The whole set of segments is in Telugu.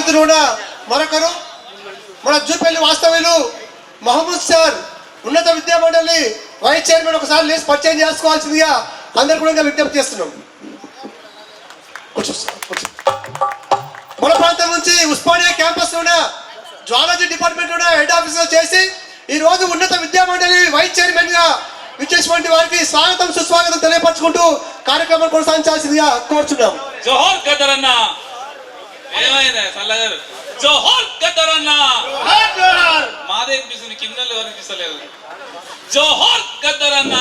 అతిథులు కూడా మరొకరు మన జూపల్లి వాస్తవ్యులు మహమ్మద్ సార్ ఉన్నత విద్యా మండలి వైస్ చైర్మన్ ఒకసారి లేచి పరిచయం చేసుకోవాల్సిందిగా అందరు కూడా విజ్ఞప్తి చేస్తున్నాం. మన ప్రాంతం నుంచి ఉస్మానియా క్యాంపస్ లోనే జువాలజీ డిపార్ట్మెంట్ లోనే హెడ్ ఆఫీసర్ చేసి ఈ రోజు ఉన్నత విద్యా మండలి వైస్ చైర్మన్ గా విచ్చేసినటువంటి వారికి స్వాగతం సుస్వాగతం తెలియపరచుకుంటూ కార్యక్రమం కొనసాగించాల్సిందిగా కోరుచున్నాం. జోహార్ గద్దరన్న. ఏమైంది సల్లగారు? జోహార్ గద్దరన్న. మాదే అనిపిస్తుంది, కింద ఎవరు అనిపిస్తలేదు. జోహార్ గద్దరన్న.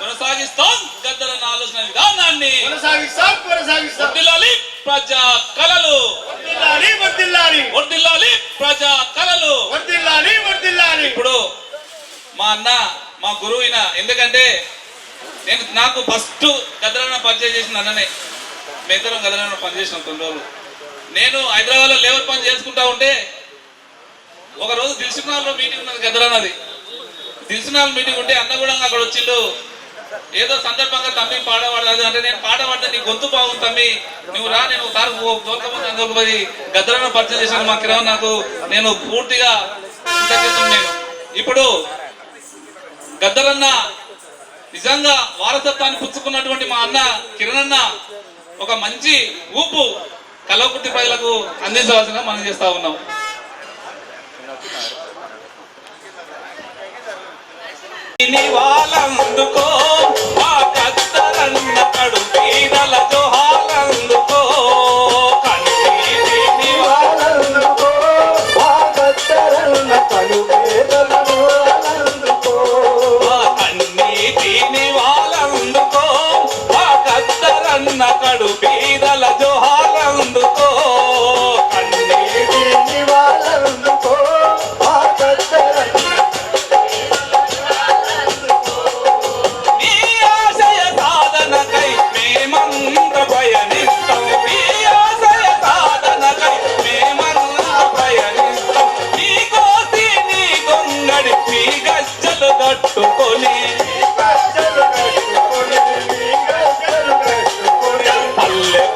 కొనసాగిస్తాం గద్దరన్న ఆలోచన విధానాన్ని. వర్ధిల్లాలి ప్రజా కళలు. వర్ధిల్లాలి ప్రజా కళలు. ఇప్పుడు మా అన్న మా గురువు అయిన, ఎందుకంటే నాకు ఫస్ట్ గద్దరన్న పరిచయం చేసిన అన్ననే. మేద్దరం గద్దరన్న పనిచేసిన 9 రోజులు. నేను హైదరాబాద్లో లేబర్ పని చేసుకుంటా ఉంటే ఒకరోజు దిల్సుఖ్నగర్లో మీటింగ్ ఉన్నది, గద్దరన్నది. దిల్సుఖ్నగర్ మీటింగ్ ఉంటే అన్న కూడా అక్కడ వచ్చిండు. ఏదో సందర్భంగా తమ్మి పాడవాడదు అంటే, నేను పాట పాడితే నీ గొంతు బాగుంది తమ్మి, నువ్వు రా, నేను ఒకసారి దొరకపోతే అందుకు గద్దరన్న పరిచయం చేశాను మా కిరణ్. నేను పూర్తిగా నేను ఇప్పుడు గద్దరన్న నిజంగా వారసత్వాన్ని పుచ్చుకున్నటువంటి మా అన్న కిరణ్ అన్న ఒక మంచి ఊపు కల్వకుర్తి ప్రజలకు అందించవలసిన మనం చేస్తా ఉన్నాం. అందుకో మా గద్దరన్న కడు పీదల జోహాలందుకో. కడు పీదల జోహాలందుకో. నీ ఆశయ సాధనకై మేమంత పయనిస్తాం. నీ ఆశయ సాధనకై మేమంత పయనిస్తాం. నీ కోసి నీ గొంగడి నీ గజ్జలు కట్టుకొని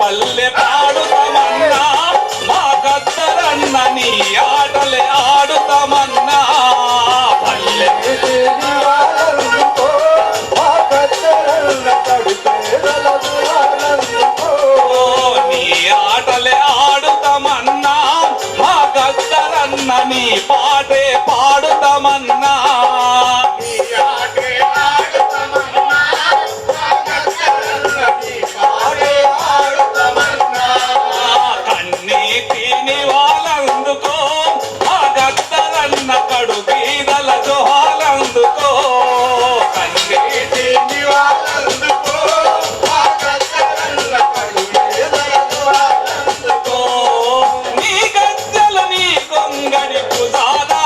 పల్లె పాడుతామన్నా మా గద్దరన్న నీ ఆటలే ఆడుతామన్నా. పల్లె నీ ఆటలే ఆడుతామన్నా మా గద్దరన్న నీ పాటే పాడుతామన్నా. కడు పీదల జోహాలందుకో. నీ గజ్జలు నీ కొంగడి పుజాదా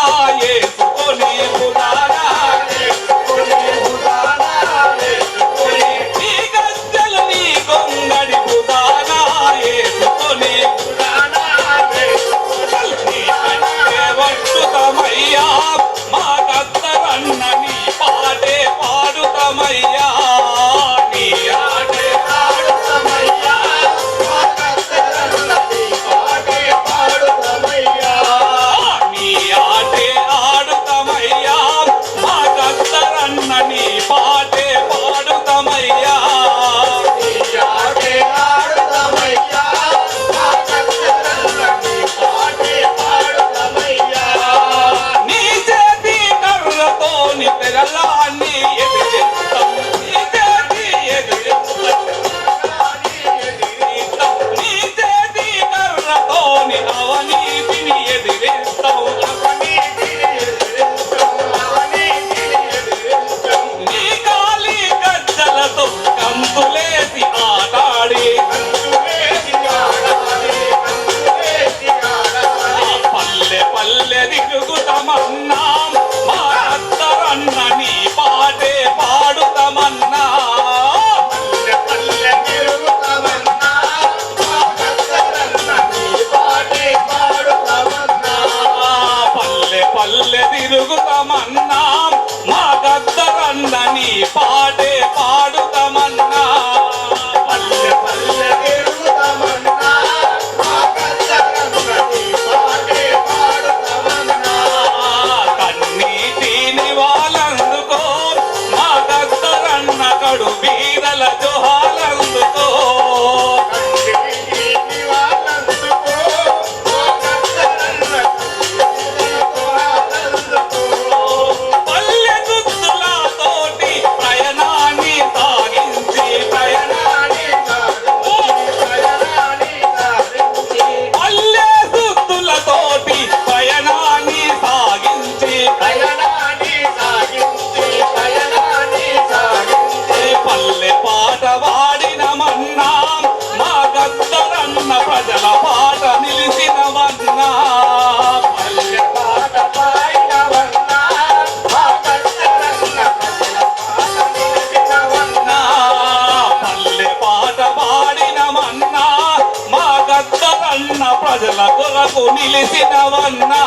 ప్రజల కొరకు నిలిసినవన్నా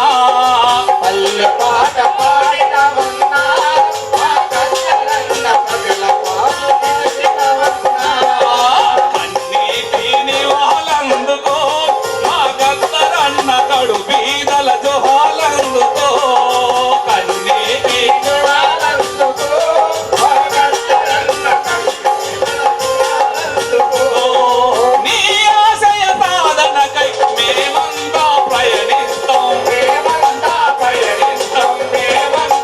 పల్లె పాట పాడినవన్నా మా కష్టలన్న ప్రజల పాటు నిలిచినవన్నా కన్నీటిని వాళ్ళందుకో మా గద్దరన్న కడు బీదల జోహాలందుకో కన్నీటి వాళ్ళందుకు మా కష్టలన్న నీ ఆశయ సాధనకై మేమంతా ప్రయాణిస్తాం ప్రేమంతా పయనిస్తాం ప్రేమంతా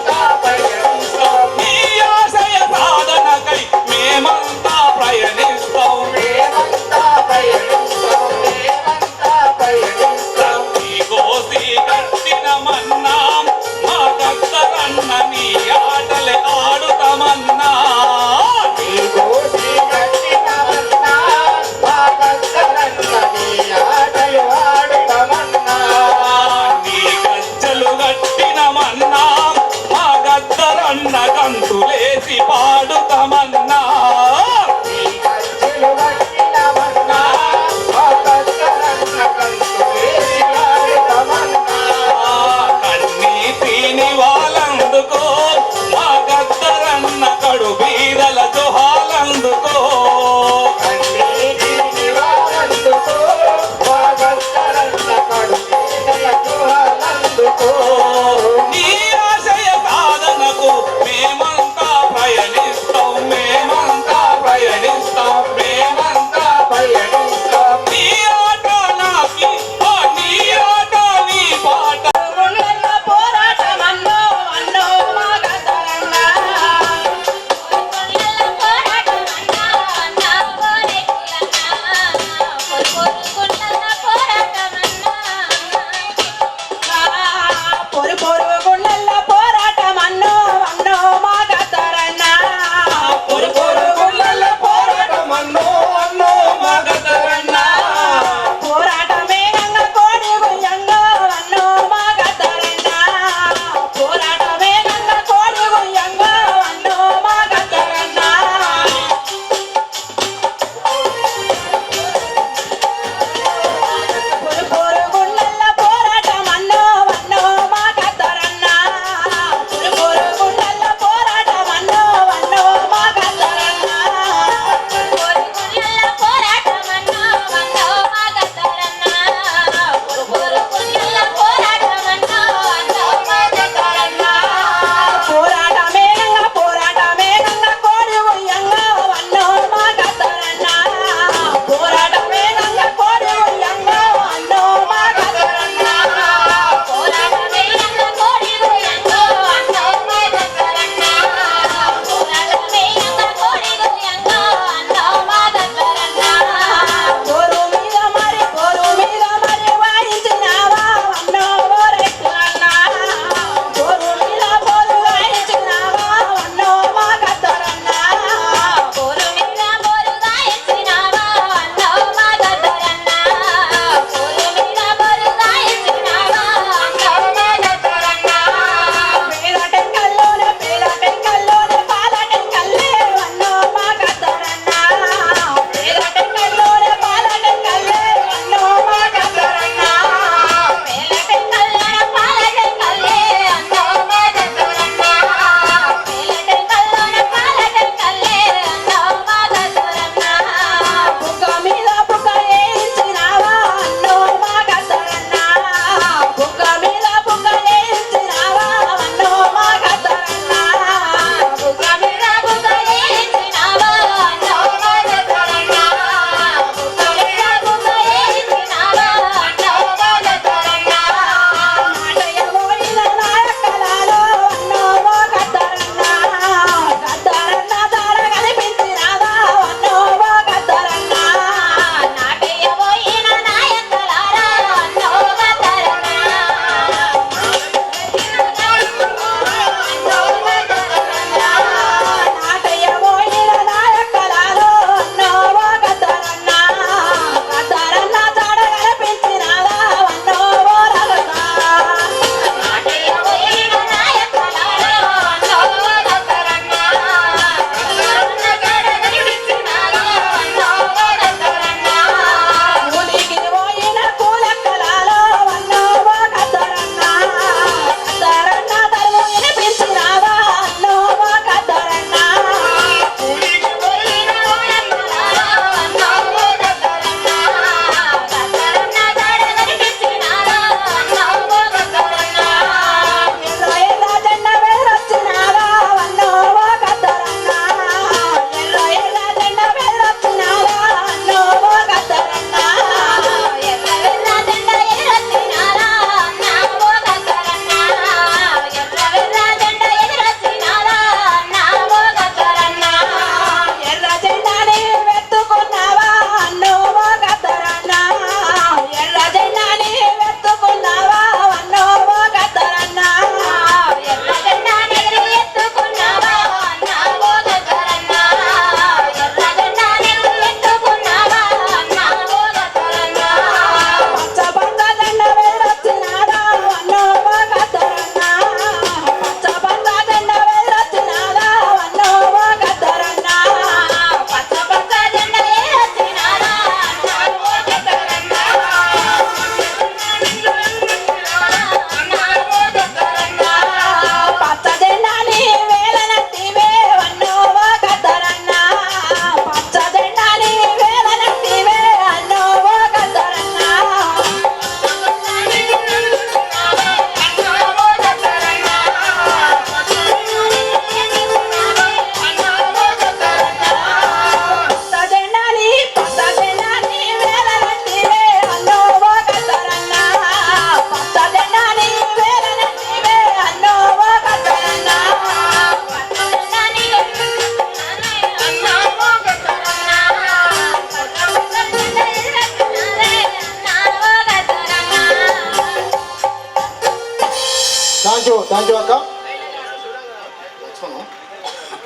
థ్యాంక్ యూ అక్క.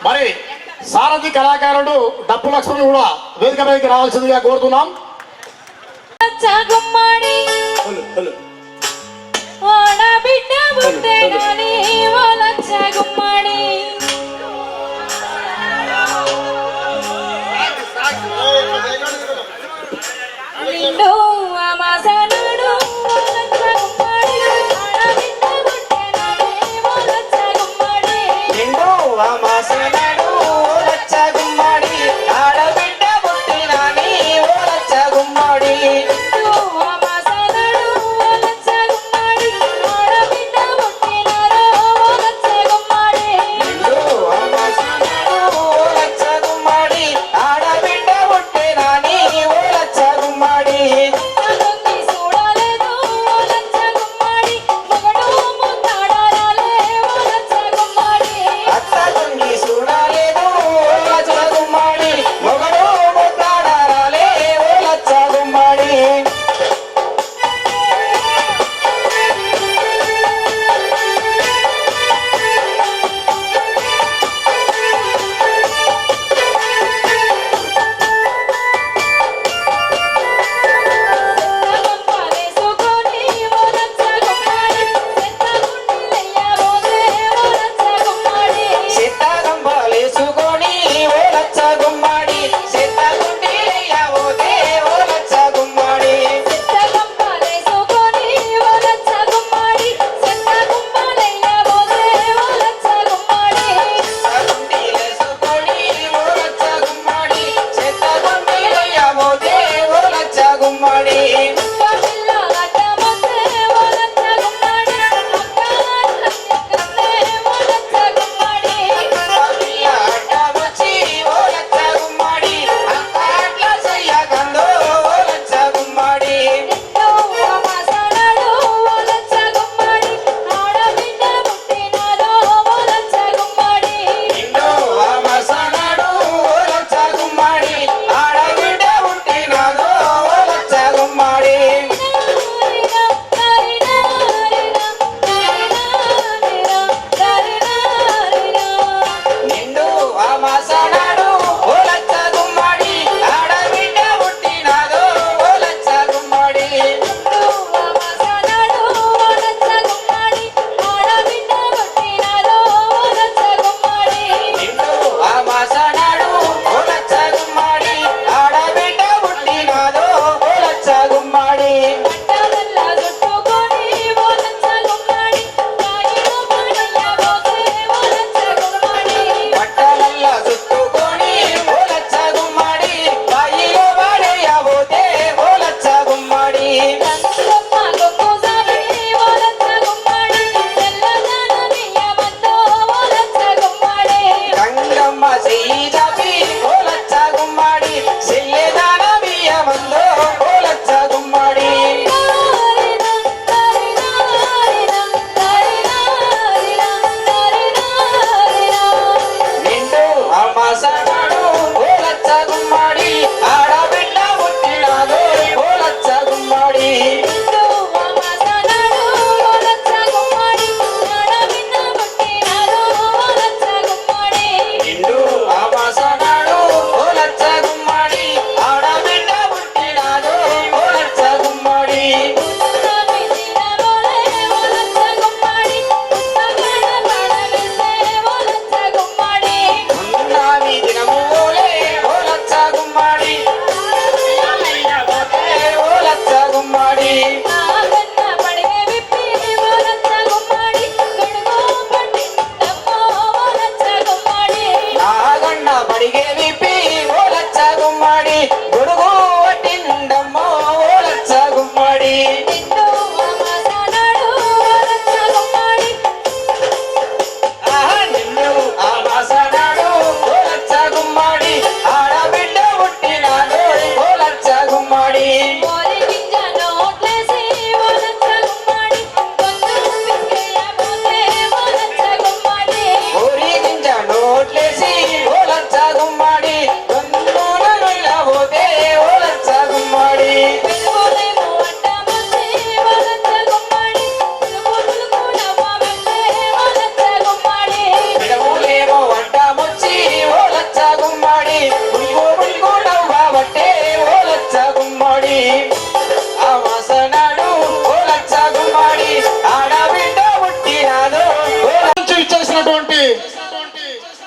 మరి సారథి కళాకారుడు డప్పు లక్ష్మణ్ కూడా వేదిక మీదకి రావాల్సిందిగా కోరుతున్నాం. గుమ్మడి ఆడబిడ్డ పుట్టే గాని వాళ్ళచ్చ గుమ్మడి నిండు అమాసనాడు వాళ్ళచ్చ గుమ్మడి ఆడబిడ్డ పుట్టే గాని వాళ్ళచ్చ గుమ్మడి నిండు అమాసనాడు లచ్చ గుమ్మడి ఆడబిడ్డ పుట్టినాని ఓ లచ్చ గుమ్మడి నిండు అమాసనాడు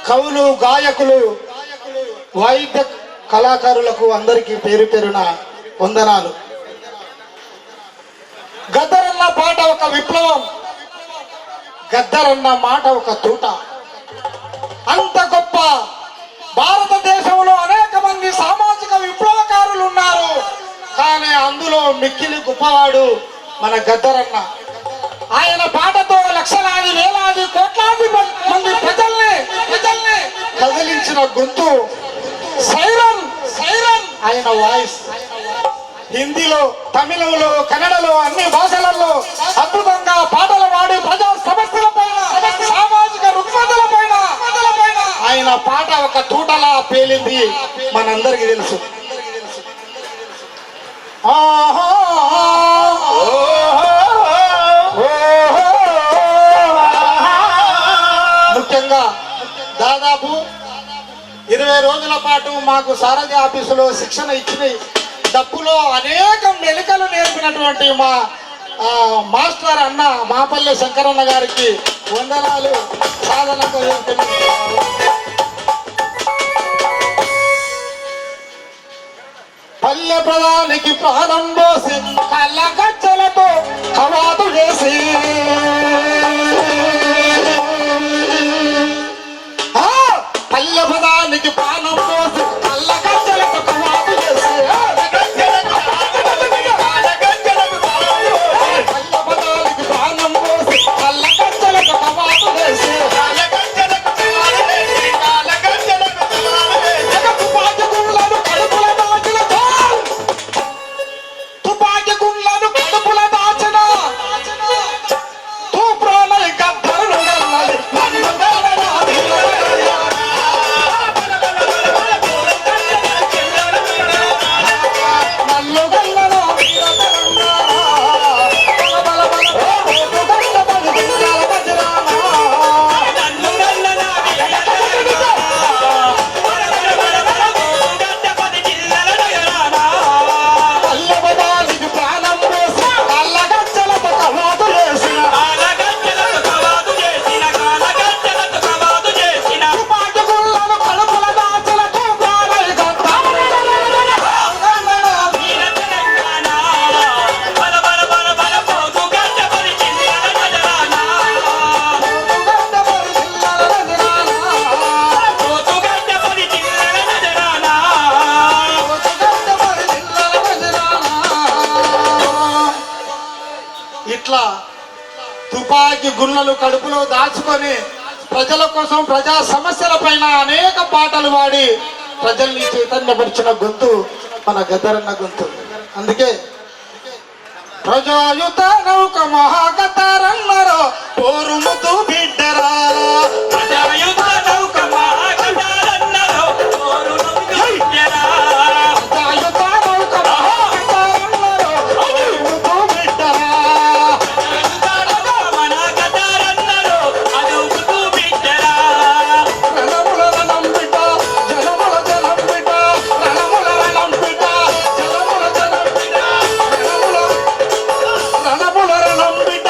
కవులు, గాయకులు, వాయిద్య కళాకారులకు అందరికీ పేరు పేరున వందనాలు. గద్దరన్న పాట ఒక విప్లవం, గద్దరన్న మాట ఒక తూట. అంత గొప్ప భారతదేశంలో అనేక మంది సామాజిక విప్లవకారులు ఉన్నారు, కానీ అందులో మిక్కిలి గొప్పవాడు మన గద్దరన్న. ఆయన పాటతో లక్షలాది, వేలాది, కోట్లాది మంది ప్రజల్ని కదిలించిన గొంతు, సైరన్ సైరన్ ఆయన వాయిస్. హిందీలో, తమిళంలో, కన్నడలో అన్ని భాషలలో అద్భుతంగా పాటలు పాడి ప్రజా సమస్యల పైన, సామాజిక రుగ్మతల పైన ఆయన పాట ఒక తూటలా పేలింది, మనందరికీ తెలుసు. ఆహా ముఖ్యంగా దాదాపు 20 రోజుల పాటు మాకు సారథి ఆఫీసులో శిక్షణ ఇచ్చి డప్పులో అనేక మెలికలు నేర్పినటువంటి మా మాస్టర్ అన్న మాపల్లె శంకరన్న గారికి వందనాలు. సాధనకు పల్లె ప్రధానికి ప్రాణం పోసి కళ్ళ గజ్జలతో హవాదు చేసి పల్లె ప్రధానికి ప్రాణం పోసి కళ్ళ గజ్జలతో హవాదు చేసి పల్లె ప్రధానికి ప్రాణం పోసి కళ్ళ గజ్జలతో హవాదు చేసి ఇట్లా తుపాకీ గుళ్ళలు కడుపులో దాచుకొని ప్రజల కోసం, ప్రజా సమస్యల పైన అనేక పాటలు పాడి ప్రజల్ని చైతన్యపరిచిన గొంతు మన గద్దరన్న గొంతు. అందుకే ప్రజాయుత నౌక మహాగద్దరన్నరో పోరుముతు బిడ్డరా, ప్రజాయుత నౌక మహాగద్దరన్నరో పోరుముతు బిడ్డరా, ప్రజాయుత నౌక మహాగద్దరన్నరో పోరుముతు బిడ్డరా, మహాగద్దరన్నరో అదుగుతు బిడ్డరా, రణముల రణం బిడ్డ, జనముల జనం బిడ్డ, రణముల రణం బిడ్డ, జనముల జనం బిడ్డ, రణముల రణం బిడ్డ,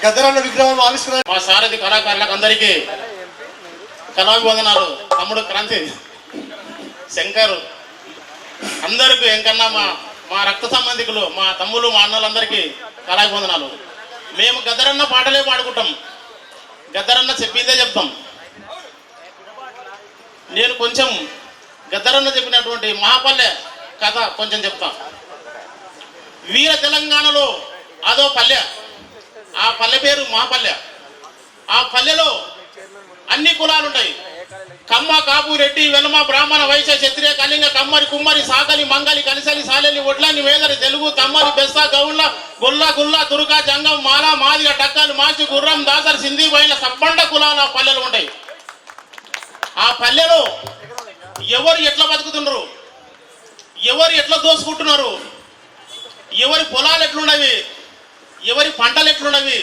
గద్దరన్న విగ్రహం ఆవిష్కరణ మా సారథి కళాకారులకు అందరికీ కళాభివందనాలు. తమ్ముడు క్రాంతి, శంకర్, అందరికీ ఎంకన్నా మా రక్త సంబంధికులు, మా తమ్ముళ్ళు, మా అన్నలందరికీ కళాభివందనాలు. మేము గద్దరన్న పాటలే పాడుకుంటాం, గద్దరన్న చెప్పిందే చెప్తాం. నేను కొంచెం గద్దరన్న చెప్పినటువంటి మహాపల్లె కథ కొంచెం చెప్తా. వీర తెలంగాణలో అదో పల్లె, ఆ పల్లె పేరు మహాపల్లె. ఆ పల్లెలో అన్ని కులాలు ఉంటాయి. కమ్మ, కాపు, రెడ్డి, వెలమ, బ్రాహ్మణ, వైశ్య, క్షత్రియ, కళింగ, కమ్మరి, కుమ్మరి, సాకలి, మంగలి, కలిసలి, సాలెలి, ఒడ్లని, వేదరి, తెలుగు, తమ్మరి, బెస్స, గౌళ్ళ, గొల్ల, గుల్ల, తురుక, జంగం, మాల, మాదిగ, టక్కలు, మాచి, గుర్రం, దాసరి, సింధి, బయల సబ్బండ కులాలు ఆ పల్లెలు ఉంటాయి. ఆ పల్లెలో ఎవరు ఎట్లా బతుకుతున్నారు, ఎవరు ఎట్లా దోసుకుంటున్నారు, ఎవరి పొలాలు ఎట్లున్నవి, ఎవరి పంటలు ఎట్లున్నవి,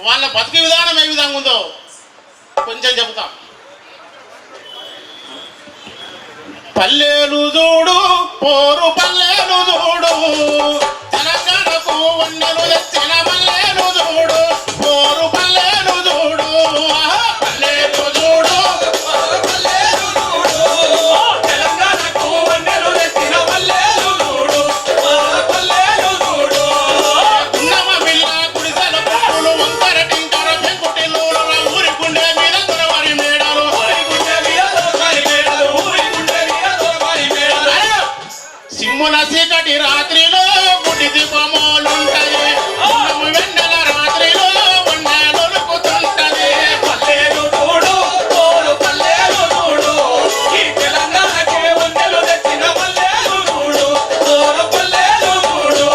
వాళ్ళ బతికే విధానం ఏ విధంగా ఉందో కొంచెం చెబుతా. పల్లెలు చూడు, పోరు పల్లెలు చూడు, తెలంగాణకు వన్నెలు తెచ్చిన పల్లెలు చూడు, పోరు పల్లెలు చూడు, పల్లెలు చూడు, పల్లెలు చూడు, తెలంగాణకు వన్నెలు తెచ్చిన పల్లెలు చూడు, పల్లెలు చూడు. ఉన్నమ పిల్ల గుడిసెల పుట్టులు, వంకర టింకర పెంకుటిల్లు, ఊరి గుండె మీద దొరవారి మేడలు, సింహుల చీకటి రాత్రిలో గుడి దీపములుంటాయి, వెన్నెల రాత్రిలో వన్నెలొలుకుతుంటది. పల్లెలు చూడు, పోరు పల్లెలు చూడు, ఈ తెలంగాణకే వన్నెలు తెచ్చిన పల్లెలు చూడు, పోరు పల్లెలు చూడు.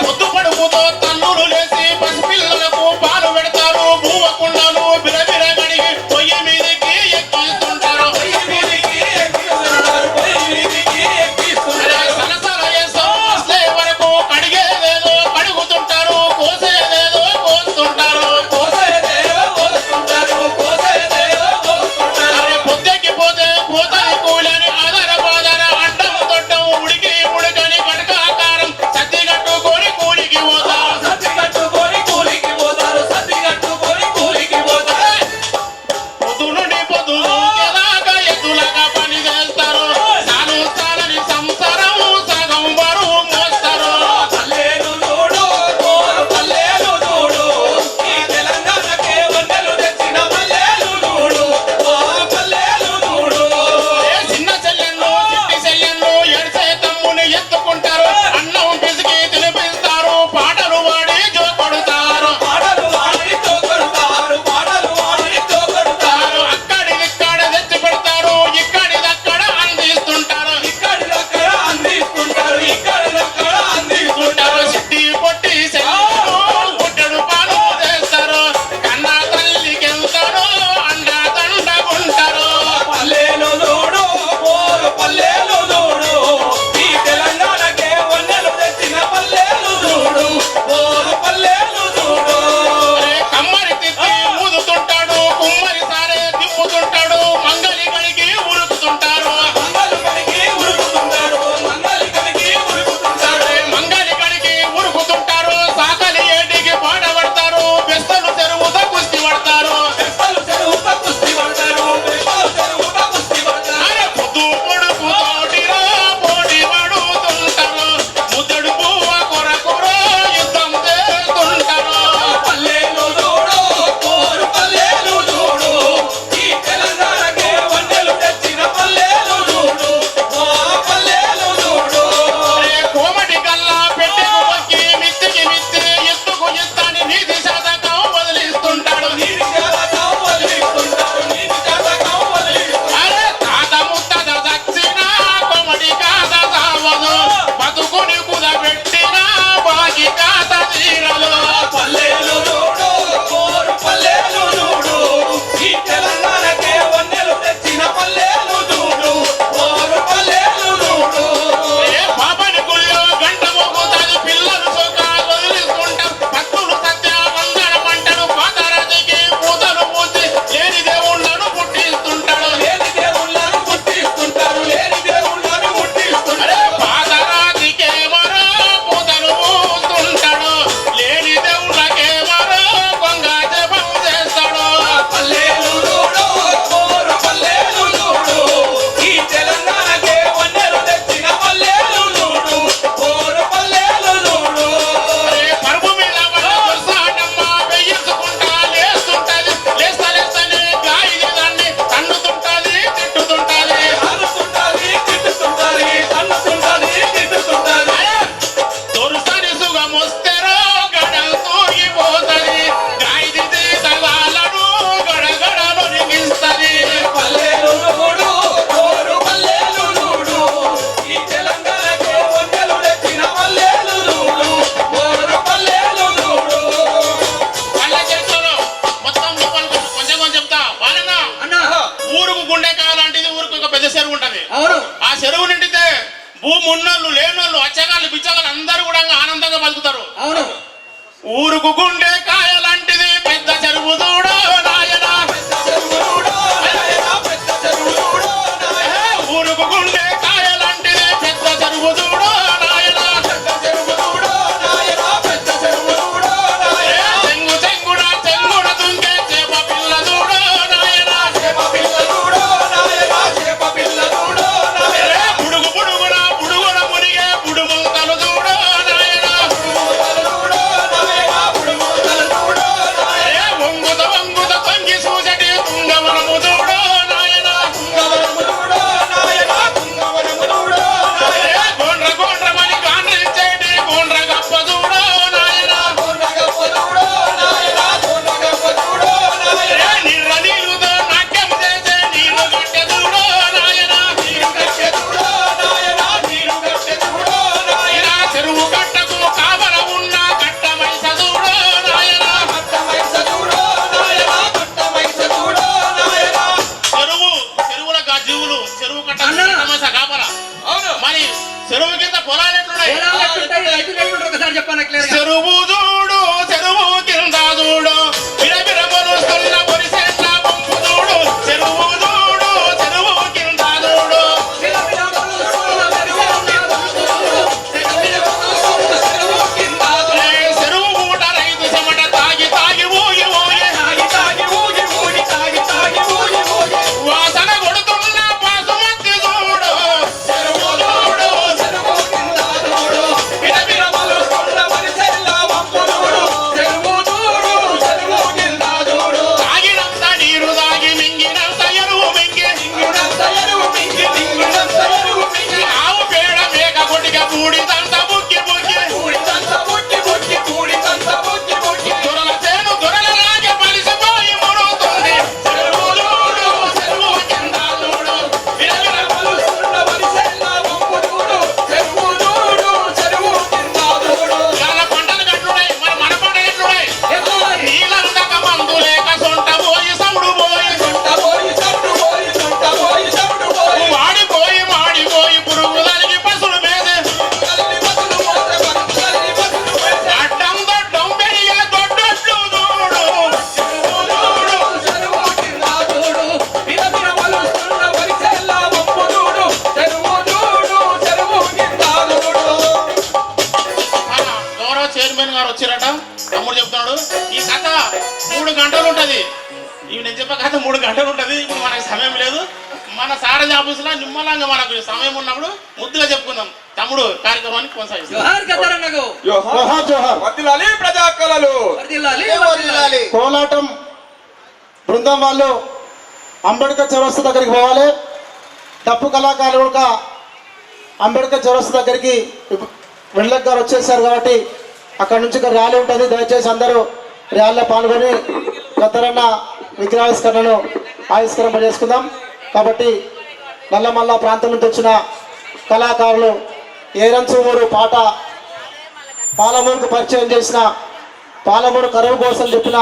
పొద్దు పడుపుతో తల్లులు లేసి పసిపిల్లలకు పాలు పెడతారు, భూవకుండలు బిరబిర గడిగి పొయ్యి మీదకి ఎక్కిస్తుంటారు, పొయ్యి మీదకి ఎక్కిస్తుంటారు, పొయ్యి మీదకి ఎక్కిస్తుంటారు. సలసల వరకు కడిగేదేదో కడుగుతుంటారు, కోసే భూమి ఉన్నోళ్ళు లేనోళ్ళు అచ్చగాళ్ళు బిచ్చగాళ్ళు అందరూ కూడా ఆనందంగా బతుకుతారు. అవును. ఊరుకు గుండె కాయలాంటిది పెద్ద చెరువు చూడో నాయనా, ఊరుకు గుండె కాయలాంటిది పెద్ద చెరువు చూడో నాయనా, చెంగు చెంగున చెంగున దుంకే చేప పిల్ల చూడో నాయనా, పుడుగు పుడుగున పుడుగున మునిగే పుడుముంతలు చూడో నాయనా, వంగుత వంగుత తొంగి చూసటి తుంగవనము చూడో నాయనా, గోండ్ర గోండ్రమని గాండ్రించేటి గోండ్ర గప్ప చూడో నాయనా, నీళ్ళ నీళ్ళుతో నాట్యం చేసే నీళ్ళు గట్టె చూడో నాయనా, ఇలా చెరువు కట్టకు కావల ఉన్న కట్ట మైస చూడో నాయనా, చెరువుల జీవులు చెరువు కట్ట మైస కాపల. అవును. మరి చెరువు కింద పొలాలు ఎట్లున్నాయి? పొలాలు ఎట్లుంటాయి? రైతులు ఎట్లుంటారు? ఒకసారి చెప్పాను క్లియర్గా. చెరువు చూడు చెరువు కింద చూడు బిరబిర పొరుస్తున్న పొరిసెట్ల పంపు చూడు, చెరువు చూడు చెరువు కింద చూడు, చెరువు పూట రైతు చెమట తాగి తాగి ఊగి ఊగి వాసన కొడుతున్న పాసుమతి చూడు, చెరువు చూడు బిరబిర తాగినంత నీరు తాగి మింగినంత ఎరువు మింగి ఆవు పేడ మేక కొట్టిక బూడిదంత బుక్కి బుక్కి దొరల చేను దొరలలాగే పలిసిపోయి మురుగుతుంది, చెరువు చూడు చెరువు కింద చూడు బిరబిర ఇవాళ పంటలు కట్టున్నాయి. మరి మన పంటలు ఎట్లున్నాయి? నీళ్ళందక మందు లేక సొంట పోయి సౌడు పోయి వాడిపోయి మాడిపోయి పురుగు తలిగి పసులు మేదే అడ్డం దొడ్డం పెరిగే దొడ్డట్లు చూడు, మన గౌరవ చైర్మన్ గారు వచ్చారట. తమ్ముడు చెప్తున్నాడు ఈ కథ 3 గంటలు ఉంటది. ఇవి నేను చెప్పే కథ 3 గంటలు ఉంటది. ఇప్పుడు మనకి సమయం లేదు. మన సారథి ఆఫీసులో నిమ్మలంగా మనకు సమయం ఉన్నప్పుడు ముద్దుగా చెప్పుకుందాం. తమ్ముడు కార్యక్రమాన్ని కొనసాగిస్తాం. జోహార్ గద్దరన్నకు. జోహార్ జోహార్. వర్ధిల్లాలి ప్రజా కళలు. వర్ధిల్లాలి. కోలాటం బృందం వాళ్ళు అంబేద్కర్ చౌరస్తా దగ్గరికి పోవాలి. డప్పు కళాకారులు కూడా అంబేద్కర్ చౌరస్తా దగ్గరికి వెండ్లక్ గారు వచ్చేసారు కాబట్టి అక్కడ నుంచి ఒక ర్యాలీ ఉంటుంది. దయచేసి అందరూ ర్యాలీలో పాల్గొని గద్దరన్న విగ్రహావిష్కరణను ఆవిష్కరణ చేసుకుందాం. కాబట్టి నల్లమల్ల ప్రాంతం నుంచి వచ్చిన కళాకారులు ఏరంచూమూరు పాట పాలమూరుకు పరిచయం చేసిన పాలమూరు కరువు కోసం చెప్పిన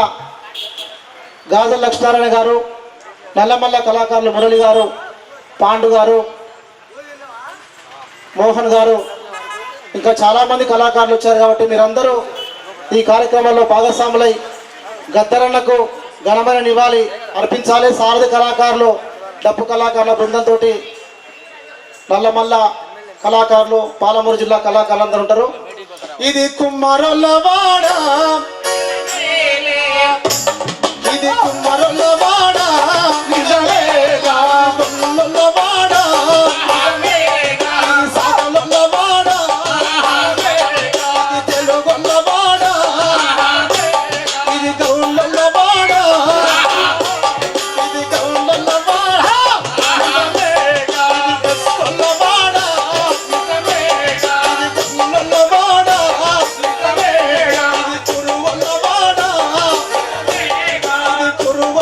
గాజుల లక్ష్మీనారాయణ గారు, నల్లమల్ల కళాకారులు మురళి గారు, పాండు గారు, మోహన్ గారు, ఇంకా చాలామంది కళాకారులు వచ్చారు. కాబట్టి మీరందరూ ఈ కార్యక్రమంలో భాగస్వాములై గద్దరన్నకు ఘనమైన నివాళి అర్పించాలి. సారథి కళాకారులు, డప్పు కళాకారుల బృందంతో నల్లమల్ల కళాకారులు, పాలమూరు జిల్లా కళాకారులు అందరూ ఉంటారు. ఇది కుమ్మరులవాడ, ఇది కుమ్మరులవాడ, నిజమేగా కుమ్మరులవాడ, సాగలులవాడ, ఇది తెలుగులవాడ, ఇది గౌళ్ళవాడ, ఇది గౌళ్ళవాడ, ఇది కస్కొల్లవాడ, ఇది కుమ్మరులవాడ, ఇది కురువలవాడ, ఇది కురువ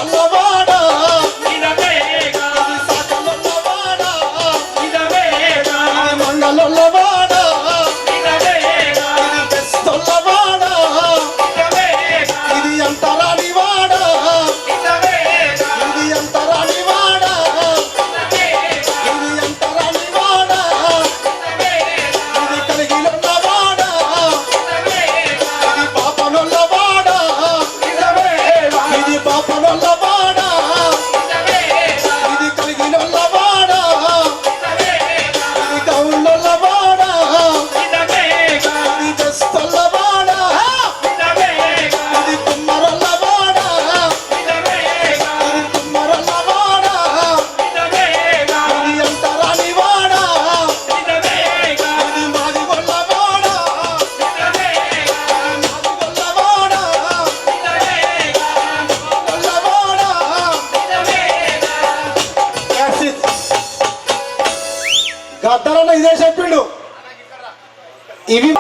ఇవి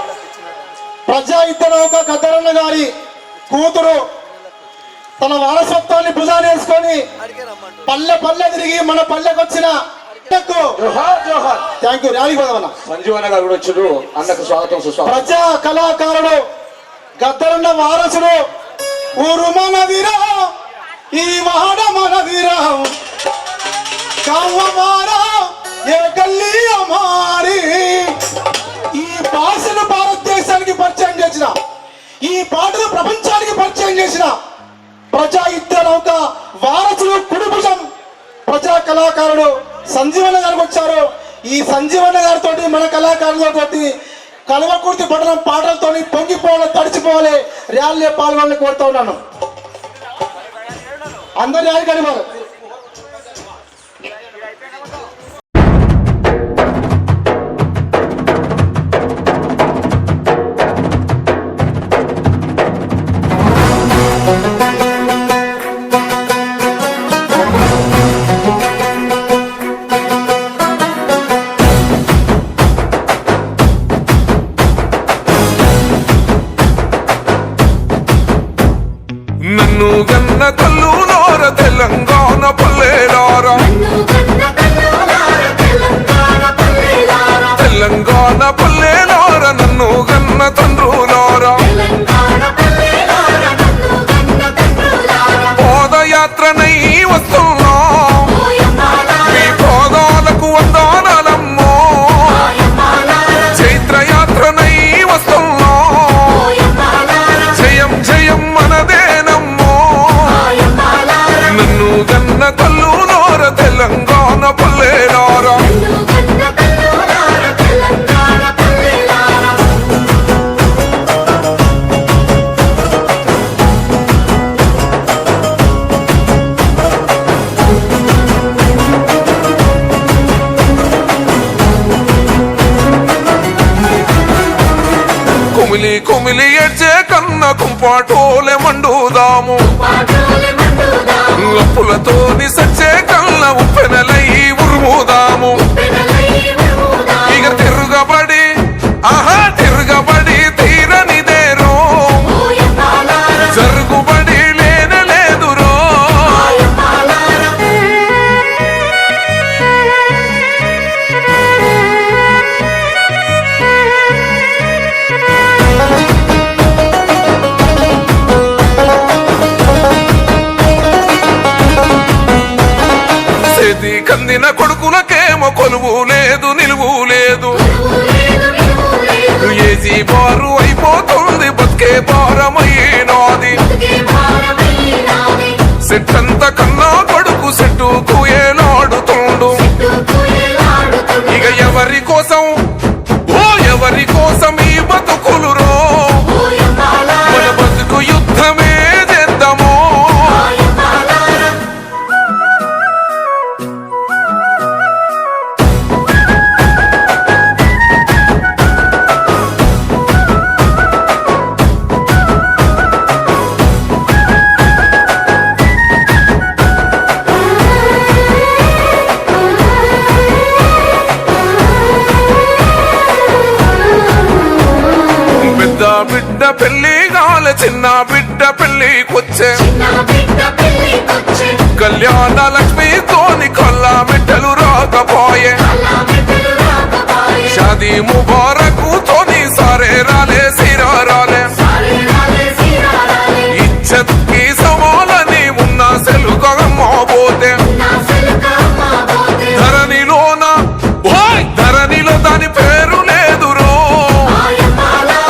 ప్రజా యుద్ధనౌక గద్దరన్న గారి కూతురు తన వారసత్వాన్ని భుజాన్ని వేసుకొని పల్లె పల్లె తిరిగి మన పల్లెకి వచ్చిన థ్యాంక్ యూ ర్యాలీ పోదామన్న సంజీవన్న గారు కూడా వచ్చారు. అన్నకు స్వాగతం సుస్వాగతం. ప్రజా కళాకారుడు గద్దరన్న వారసుడు ఊరు మనదిరా ఈ వాడ మనదిరా కావమారా ఏ గల్లీ అమారి. ఈ భాషను భారతదేశానికి పరిచయం చేసిన, ఈ పాటను ప్రపంచానికి పరిచయం చేసిన ప్రజా యుద్ధనౌక వారసుడు కుడుభుజం ప్రజా కళాకారుడు సంజీవన్న గారికి వచ్చారు. ఈ సంజీవన్న గారితో మన కళాకారులతో కలవకుర్తి పట్టణం పాటలతో పొంగిపోవాలి, తడిచిపోవాలి, ర్యాలీలో పాల్గొనాలని కోరుతా ఉన్నాను. అందరు ర్యాలీ కడిపారు. నన్ను గన్న తల్లులార తెలంగాణ పల్లెలార తెలంగాణ పల్లెలార నన్ను గన్న తండ్రులార పాదయాత్రనై వస్తున్నా మీ పాదాలకు వందనాలమ్మో చైత్రయాత్రనై వస్తున్నా జయం జయం మనదేనమ్మో నన్ను గన్న తల్లులార తెలంగాణ పల్లెలార కుమిలి కుమిలి ఏడ్చే కన్న కుంపాటోలే మండుదాము అప్పులతోని సచ్చే కళ్ళ ఉప్పెనలై ఉరుముదాము ఇక తిరుగబడి ఆహా తిరుగబడి తీరనిదేరో జరుగుబడి లేనలేదురో సేది కందిన కొడుకులకేమో కొలువు లేదు నిలువు లేదు ఏజీ బారు అయిపోతుంది బతికే భారమైనాది సెట్టంత కన్నా కొడుకు సెట్టుకు ఏలాడుతుండు ఇక ఎవరి కోసం ఓ ఎవరి కోసం ఈ బతుకులురో మన బతుకు యుద్ధమే చేద్దామో పెద్ద బిడ్డ పెళ్లి గాల చిన్న బిడ్డ పెళ్లికొచ్చే కళ్యాణ లక్ష్మితోని కళ్ళ బిడ్డలు రాకపోయే షాదీ ముబారకు తోని సారే రాలే సిరా రాలే ఇజ్జత్ కి సవాలని ఉన్న సెలుగమ్మోపోతే ధరణిలోన ధరణిలో దాని పేరు లేదురో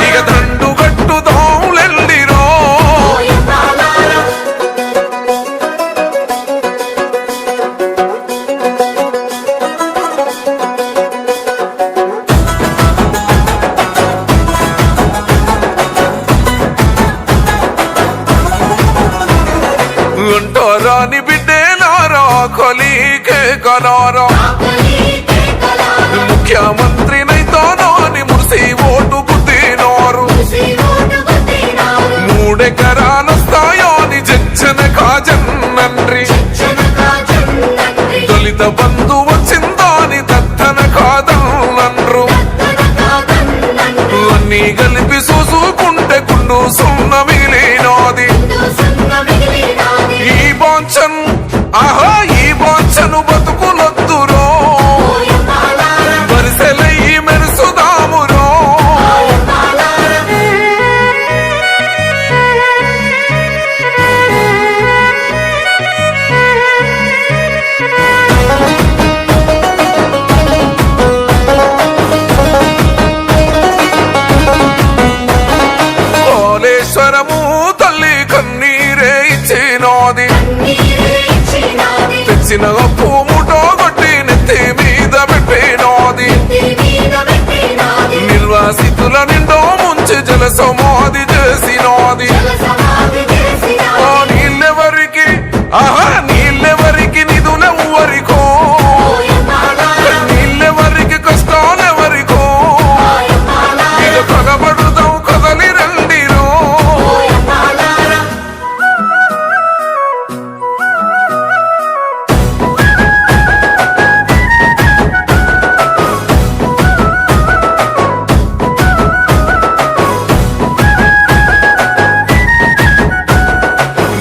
ఇక దండు గట్టు దోలెల్లిరో అంటారాని బిడ్డేలారా కొలీకే కలారా ముఖ్యమంత్రి నైతానోని మురిసి ఓటు బుద్ధినారు 3 ఎకరాలొస్తాయో అని జంచన కాజన్నండ్రి దళిత బంధు వచ్చిందా అని దత్తన కాదన్నండ్రు అన్ని కలిపి చూసుకుంటే గుండు సున్న మిగిలినది ఈ బాంచన్ ఆహా ఈ బాంచను బతుకులొద్దురో వరిసెలయ్యి మెరుసుదామురో కాళేశ్వరము తల్లి కన్నీరే ఇచ్చినది తెచ్చిన అప్పు ముఠో కొట్టి నెత్తి మీద పెట్టినది నిర్వాసితుల నిండో ముంచి జల సమాధి చేసినది ఆ నీళ్ళెవరికి ఆహా నీళ్ళెవరికి నిధులెవ్వరికో నీళ్ళెవరికి కష్టాలెవరికో ఇక కగబడుదాం కదలి రండిరో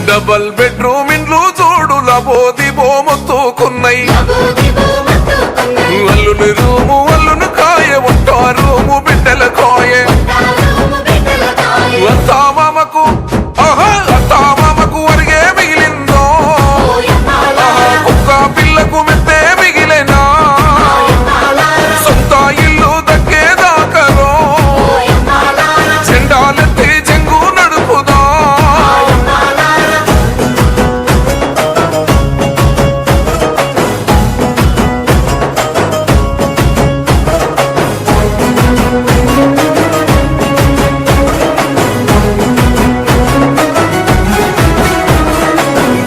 డబల్ బెడ్రూమ్ ఇండ్లు చూడు లబోది బోమొత్తుకున్నాయి అల్లుని రూము అల్లును కాయ ఉంటా రూము బిడ్డల కాయ అత్తామామకు ఆహా అత్తామామకు అరిగే మిగిలిందో ఆహా కుక్క పిల్లకు మెత్తే మిగిలేనా సొంత ఇల్లు దక్కేదాకరో చెండాలెత్తి చెంగు నడుపుదా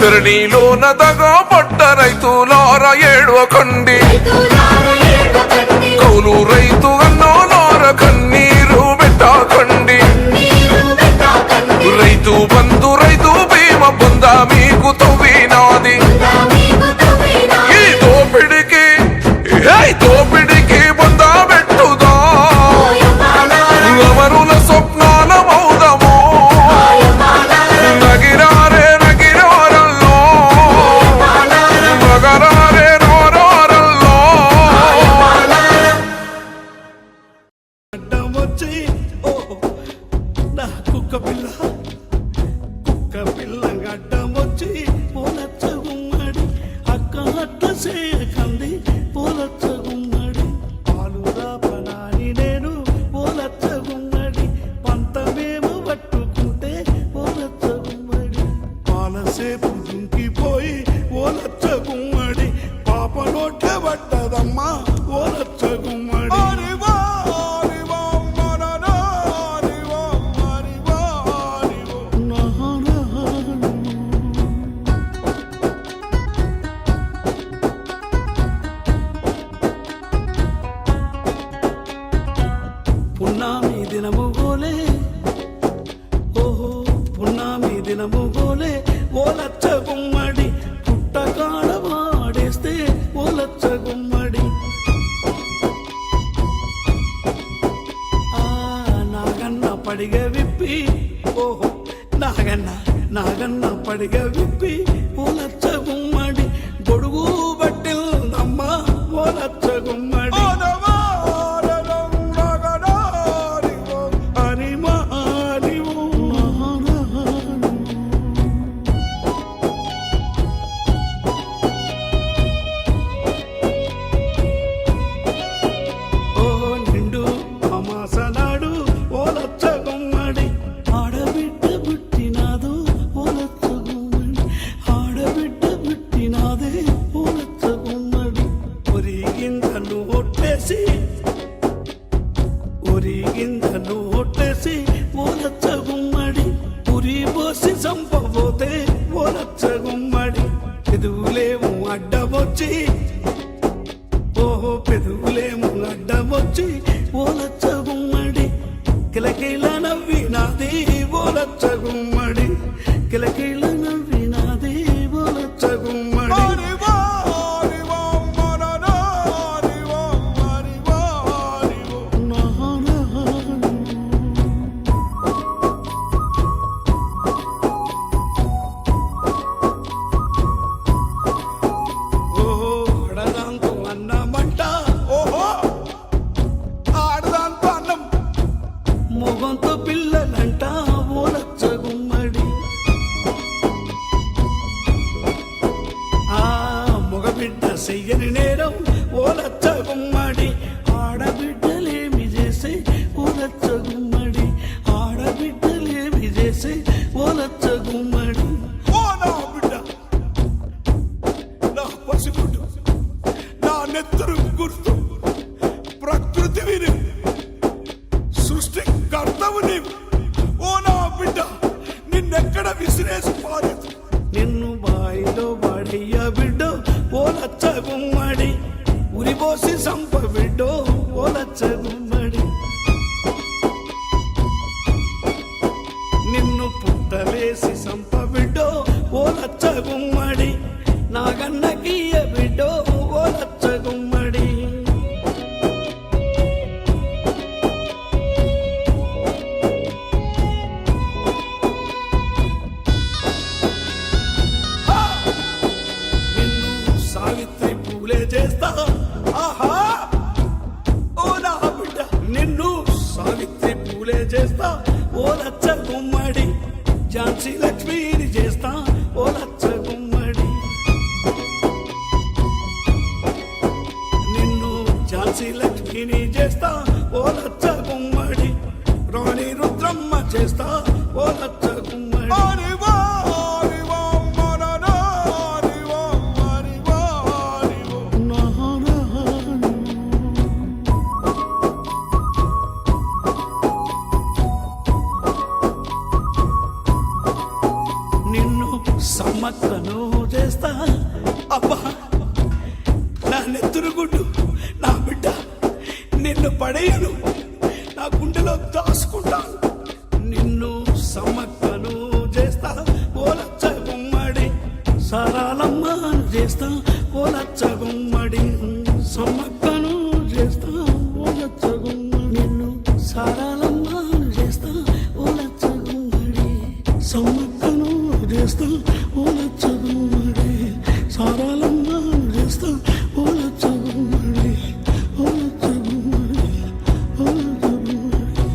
ధరణిలోన దగా పడ్డ రైతులార ఏడవకండి కౌలు రైతు అన్నోలార కన్నీరు పెట్టకండి రైతు బంధు రైతు బీమా పొందా మీకు తవ్వినాది ఈ దోపిడికి పొందా పెట్టుదా అమరుల స్వప్నాల మౌదమో నగిరారే నగిరారల్లో నగరారే నోరారల్లో అడ్డం వచ్చి ఓ నా కుక్క పిల్ల గడ్డం వచ్చి పోలచ్చ గుమ్మడి అక్క అట్ల చేయకంది పోలచ్చ గుమ్మడి పాలు రాపనాని నేను పోలచ్చ గుమ్మడి పంతమేమో పట్టుకుంటే పోలచ్చ గుమ్మడి పాలసేపు దుంకిపోయి ఓలచ్చ గుమ్మడి పాప నోట్ల పట్టదమ్మా ఓలచ్చ గుమ్మడి పున్నామి దినము గోలే ఓహో పున్నామి దినము గోలే ఓలచ్చ గుమ్మడి పుట్టకాడ వాడేస్తే ఓలచ్చ గుమ్మడి నాగన్న పడిగ విప్పి ఓహో నాగన్న పడిగ విప్పి ఓలచ్చ గుమ్మడి గొడుగు బట్టిల్దమ్మ ఓలచ్చ గుమ్మడి ఒరిగిందను ఒట్టేసి ఓలచ్చ గుమ్మడి పురి పోసి చంపబోతే ఓలచ్చ గుమ్మడి పెదువులేము అడ్డమొచ్చి ఓహో పెదువులేము అడ్డమొచ్చి ఓలచ్చ గుమ్మడి కిలకిల నవ్వినాది ఓలచ్చ గుమ్మడి కిలకిల నవ్వినాది ఓలచ్చ గుమ్మడి బిడ్డ ఓలచ్చ గుమ్మడి ఆ మగబిడ్డ చెయ్యని నేరం ఓలచ్చ గుమ్మడి ఆడబిడ్డలేమి చేసే ఓలచ్చ గుమ్మడి ఆడబిడ్డలేమి చేసే ఓలచ్చ గుమ్మడి ఓ నా బిడ్డ నా పసిగుడ్డు నా నెత్తరు గుర్తు ప్రకృతి విని సృష్టి కర్తవు నీవు ఓ నా బిడ్డ నిన్నెక్కడ విసిరేసి పారేది నిన్ను బాయిలో పడయ్య బిడ్డో ఓలచ్చ గుమ్మడి ఉరిపోసి సంప బిడ్డో ఓలచ్చ గుమ్మడి నిన్ను పుట్టలేసి సంప బిడ్డో ఓలచ్చ గుమ్మడి నాగన్నకీయ బిడ్డో ఓలచ్చ గుమ్మడి నిన్ను సావిత్రి పూలే చేస్తా ఆహా ఓ నా బిడ్డ నిన్ను సావిత్రి పూలే చేస్తా ఓ లచ్చ గుమ్మడి ఝాన్సీ లక్ష్మీని చేస్తా ఓ లచ్చ గుమ్మడి నిన్ను ఝాన్సీ లక్ష్మీని చేస్తా ఓ లచ్చ గుమ్మడి రాణి రుద్రమ్మ చేస్తా ఓ లచ్చ గుమ్మడి అరివా అరివా మననా అరివా అరివా అరివా నిన్ను సమ్మక్కను చేస్తా అబ్బా నా నెత్తురుగుడ్డు నా బిడ్డ నిన్ను పడేయను నా గుండెలో దాచుకుంటాను నిన్ను సమ్మక్కను చేస్తా ఓలచ్చ గుమ్మడి సరాలమ్మను చేస్తా ఓలచ్చ గుమ్మడి సమ్మక్కను చేస్తా ఓలచ్చ గుమ్మడి నిన్ను సరాలమ్మను చేస్తా ఓలచ్చ గుమ్మడి సమ్మక్కను చేస్తా ఓలచ్చ గుమ్మడి సరాలమ్మను చేస్తా ఓలచ్చ గుమ్మడి ఓలచ్చ గుమ్మడి ఓలచ్చ గుమ్మడి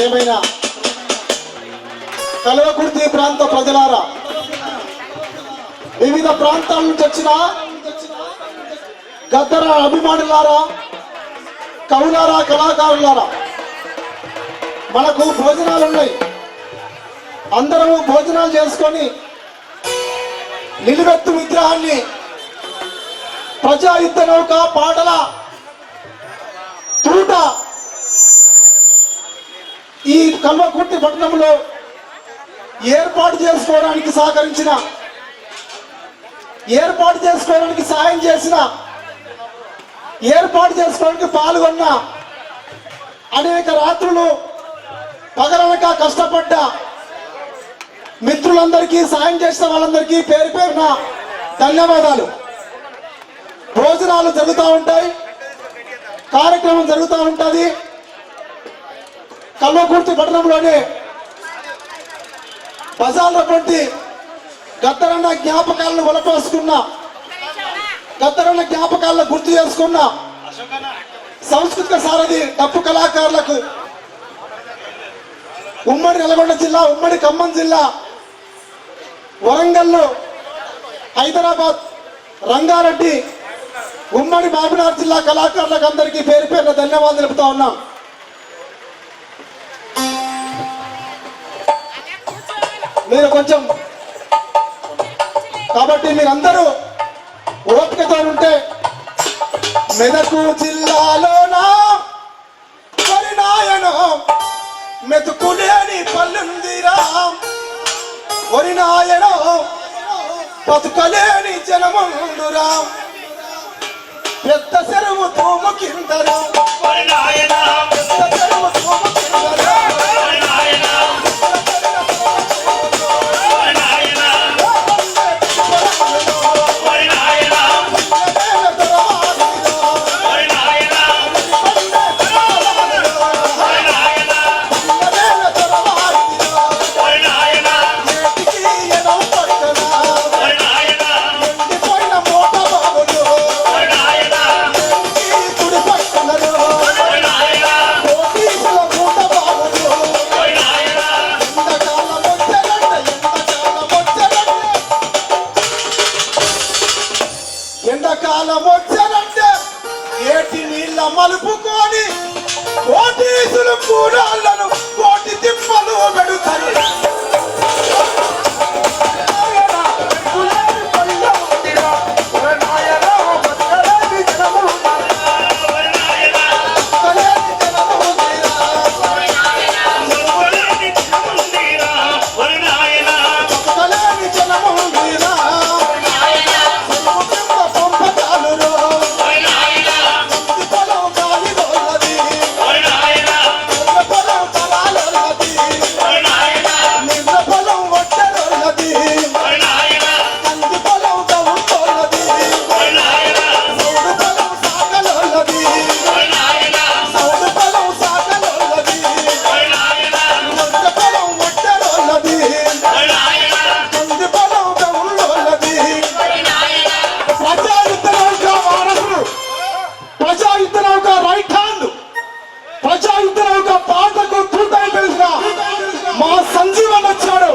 ప్రియమైన కల్వకుర్తి ప్రాంత ప్రజలారా, వివిధ ప్రాంతాల నుంచి వచ్చిన గద్దర అభిమానులారా, కవులారా, కళాకారులారా, మనకు భోజనాలు ఉన్నాయి. అందరము భోజనాలు చేసుకొని నిలువెత్తు విగ్రహాన్ని ప్రజా యుద్ధ నౌక పాటల తూట ఈ కల్వకుర్తి పట్టణంలో ఏర్పాటు చేసుకోవడానికి సాయం చేసిన, ఏర్పాటు చేసుకోవడానికి పాల్గొన్న, అనేక రాత్రులు పగలనక కష్టపడ్డ మిత్రులందరికీ, సాయం చేసిన వాళ్ళందరికీ పేరు పేరున ధన్యవాదాలు. భోజనాలు జరుగుతూ ఉంటాయి, కార్యక్రమం జరుగుతూ ఉంటుంది. కల్వకుర్తి పట్టణంలోనే బజార్లటువంటి గద్దరన్న జ్ఞాపకాలను ఒలపోసుకున్న, గద్దరన్న జ్ఞాపకాలను గుర్తు చేసుకున్న సాంస్కృతిక సారథి డప్పు కళాకారులకు ఉమ్మడి నల్గొండ జిల్లా, ఉమ్మడి ఖమ్మం జిల్లా, వరంగల్, హైదరాబాద్, రంగారెడ్డి, ఉమ్మడి మహబూబ్నగర్ జిల్లా కళాకారులకు అందరికీ పేరు పేరున ధన్యవాదాలు తెలుపుతా ఉన్నాం. మీరు కొంచెం కాబట్టి మీరందరూ ఓపికతో ఉంటే, మెదకు జిల్లాలోనా వరినాయనో మెతుకులేని పల్లుందిరా, వరినాయనో బతుకలేని జనముందురా, పెద్ద చెరువు తోము కిందరా, పెద్ద చెరువు తోము కిందరా, ఎండాకాలం వచ్చారంటే ఏటి నీళ్ళ మలుపుకొని కోటీసులు కూడాళ్ళను కోటి తిప్పలు పెడతారు. మా సంజీవన్ వచ్చాడు.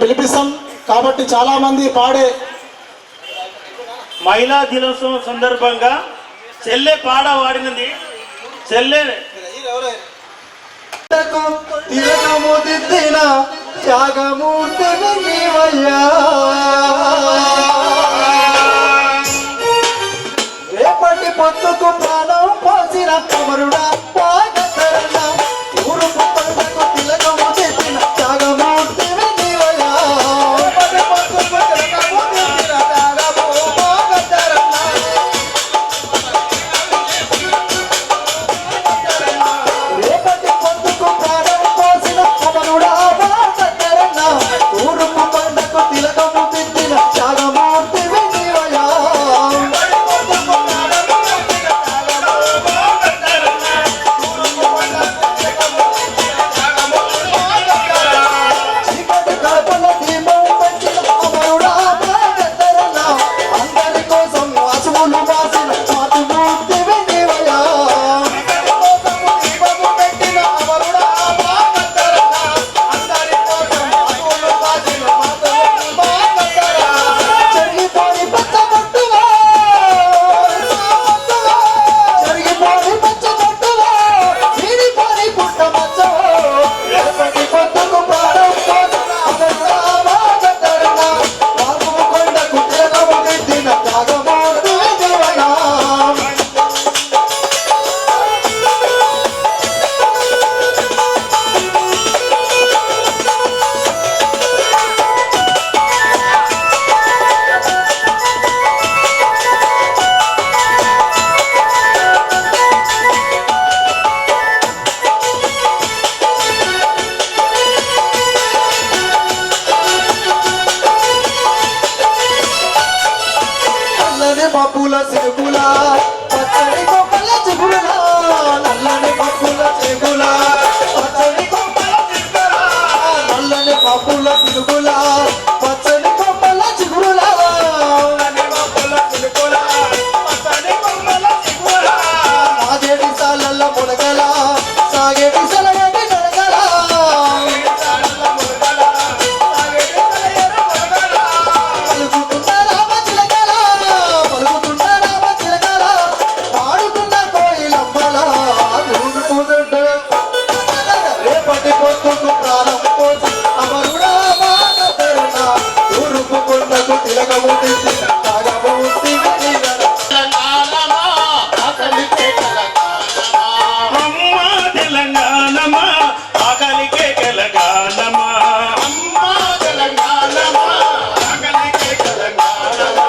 పిలిపిస్తాం. కాబట్టి చాలామంది పాడే మహిళా దినోత్సవం సందర్భంగా చెల్లె పాట వాడినది. చెల్లె తిలకము దిద్దిన త్యాగమూర్తి నీవయ్యా, రేపటి పొత్తుకు ప్రాణం పోసిన కమరుడా పాగతరణ, ఊరు పంటకు తిలకము దిద్దిన త్యాగమూర్తి నీవయ్యా, రేపటి పొత్తుకు తిలకము దిద్దిన త్యాగము పాగతరణ, రేపటి పొత్తుకు ప్రాణం పోసిన కమరుడా పాగతరణ, ఊరు పంటకు తిలకము దిద్దిన త్యాగమూర్తి నీవయ్యా. చీకటి కడపల దీపం పెట్టిన అమరుడా పాగతరణ, అందరి కోసం అసువులు వాసిన మాతృమూర్తివి నీవయ్యా. దీపము పెట్టిన అమరుడా పాగతరణ, అందరి కోసం అసువులు వాసిన మాతృమూర్తి పాగతరణ, చెరిగిపోని పచ్చబొట్టువా, చెరిగిపోని పచ్చబొట్టువా, వీడిపోని పుట్టమచ్చవా, రేపటి పొద్దుకు ప్రాణం పోసిన అమరుడా పాగతరణ, మార్పు కొండకు తిలకము దిద్దిన త్యాగమూర్తివి నీవయ్యా. నల్లని పప్పుల సిరుగుల పచ్చడి కొమ్మల చిగురుల, నల్లని పప్పుల చిగుల పచ్చడి కొమ్మల చిగురుల, నల్లని పప్పుల సిరుగుల పచ్చడి కొమ్మల చిగురుల, నల్లని పప్పుల సిరుగుల పచ్చడి కొమ్మల చిగురుల, సాగేటి సాలల్ల మునగల సాగేటి సలగటి నడగల, పలుకుతున్న రామ చిలకల, పలుకుతున్న రామ చిలకల, పాడుతున్న కోయిలమ్మల, ఊరుకుదుడ్డ రేపటి పొత్తుకు ప్రాణం పోసి అమరుడా పాగతరణ, ఊరుకు కొండకు తిలకము దిద్దిన త్యాగమూర్తివి నీవయ్యా. తెలంగాణమా ఆకలికే తెలంగాణమా, అమ్మా తెలంగాణమా ఆకలికే తెలంగాణమా, అమ్మా తెలంగాణమా ఆకలికే తెలంగాణమా,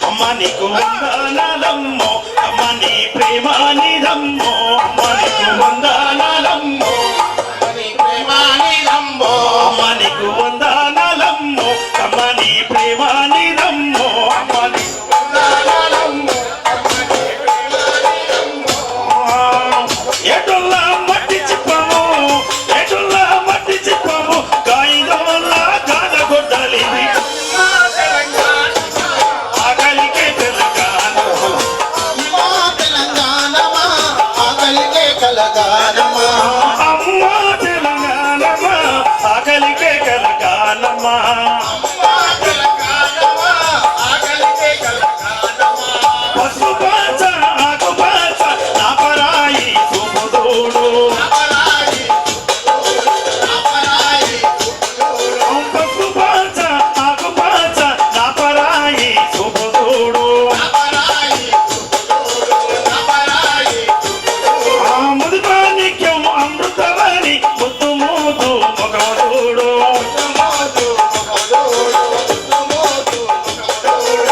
అమ్మ నీకు వందనాలమ్మో, అమ్మ నీ ప్రేమానిదమ్మో, అమ్మ నీకు వందనాలమ్మో, నీ ప్రేమానిదమ్మో, అమ్మ నీకు వందనాలమ్మో, అమ్మ నీ ప్రేమానిదమ్మో, అమ్మ నీకు వందనాలమ్మో, ఎటుల్లా మట్టి చిప్పము, ఎటుల్లా మట్టి చిప్పము, కాయిదోల్లా కాదగొడ్డలిది అమ్మా తెలంగాణమా ఆకలికే తెలంగాణ, అమ్మా తెలంగాణమా ఆకలికే తెలంగాణమా, అమ్మా తెలంగాణమా ఆకలికే తెలంగాణమా, అమ్మా తెలంగాణమా ఆకలికే తెలంగాణమా, పసుపాచ ఆకుపాచ నా పరాయి చూపుదోడు, అపరాయి అపరాయి పసుపాచ ఆకుపాచ నా పరాయి చూపుదోడు, అపరాయి అపరాయి ఆ ముదుపానిక్యం అమృతవాణి ముద్దు మూదు మొగమదోడు,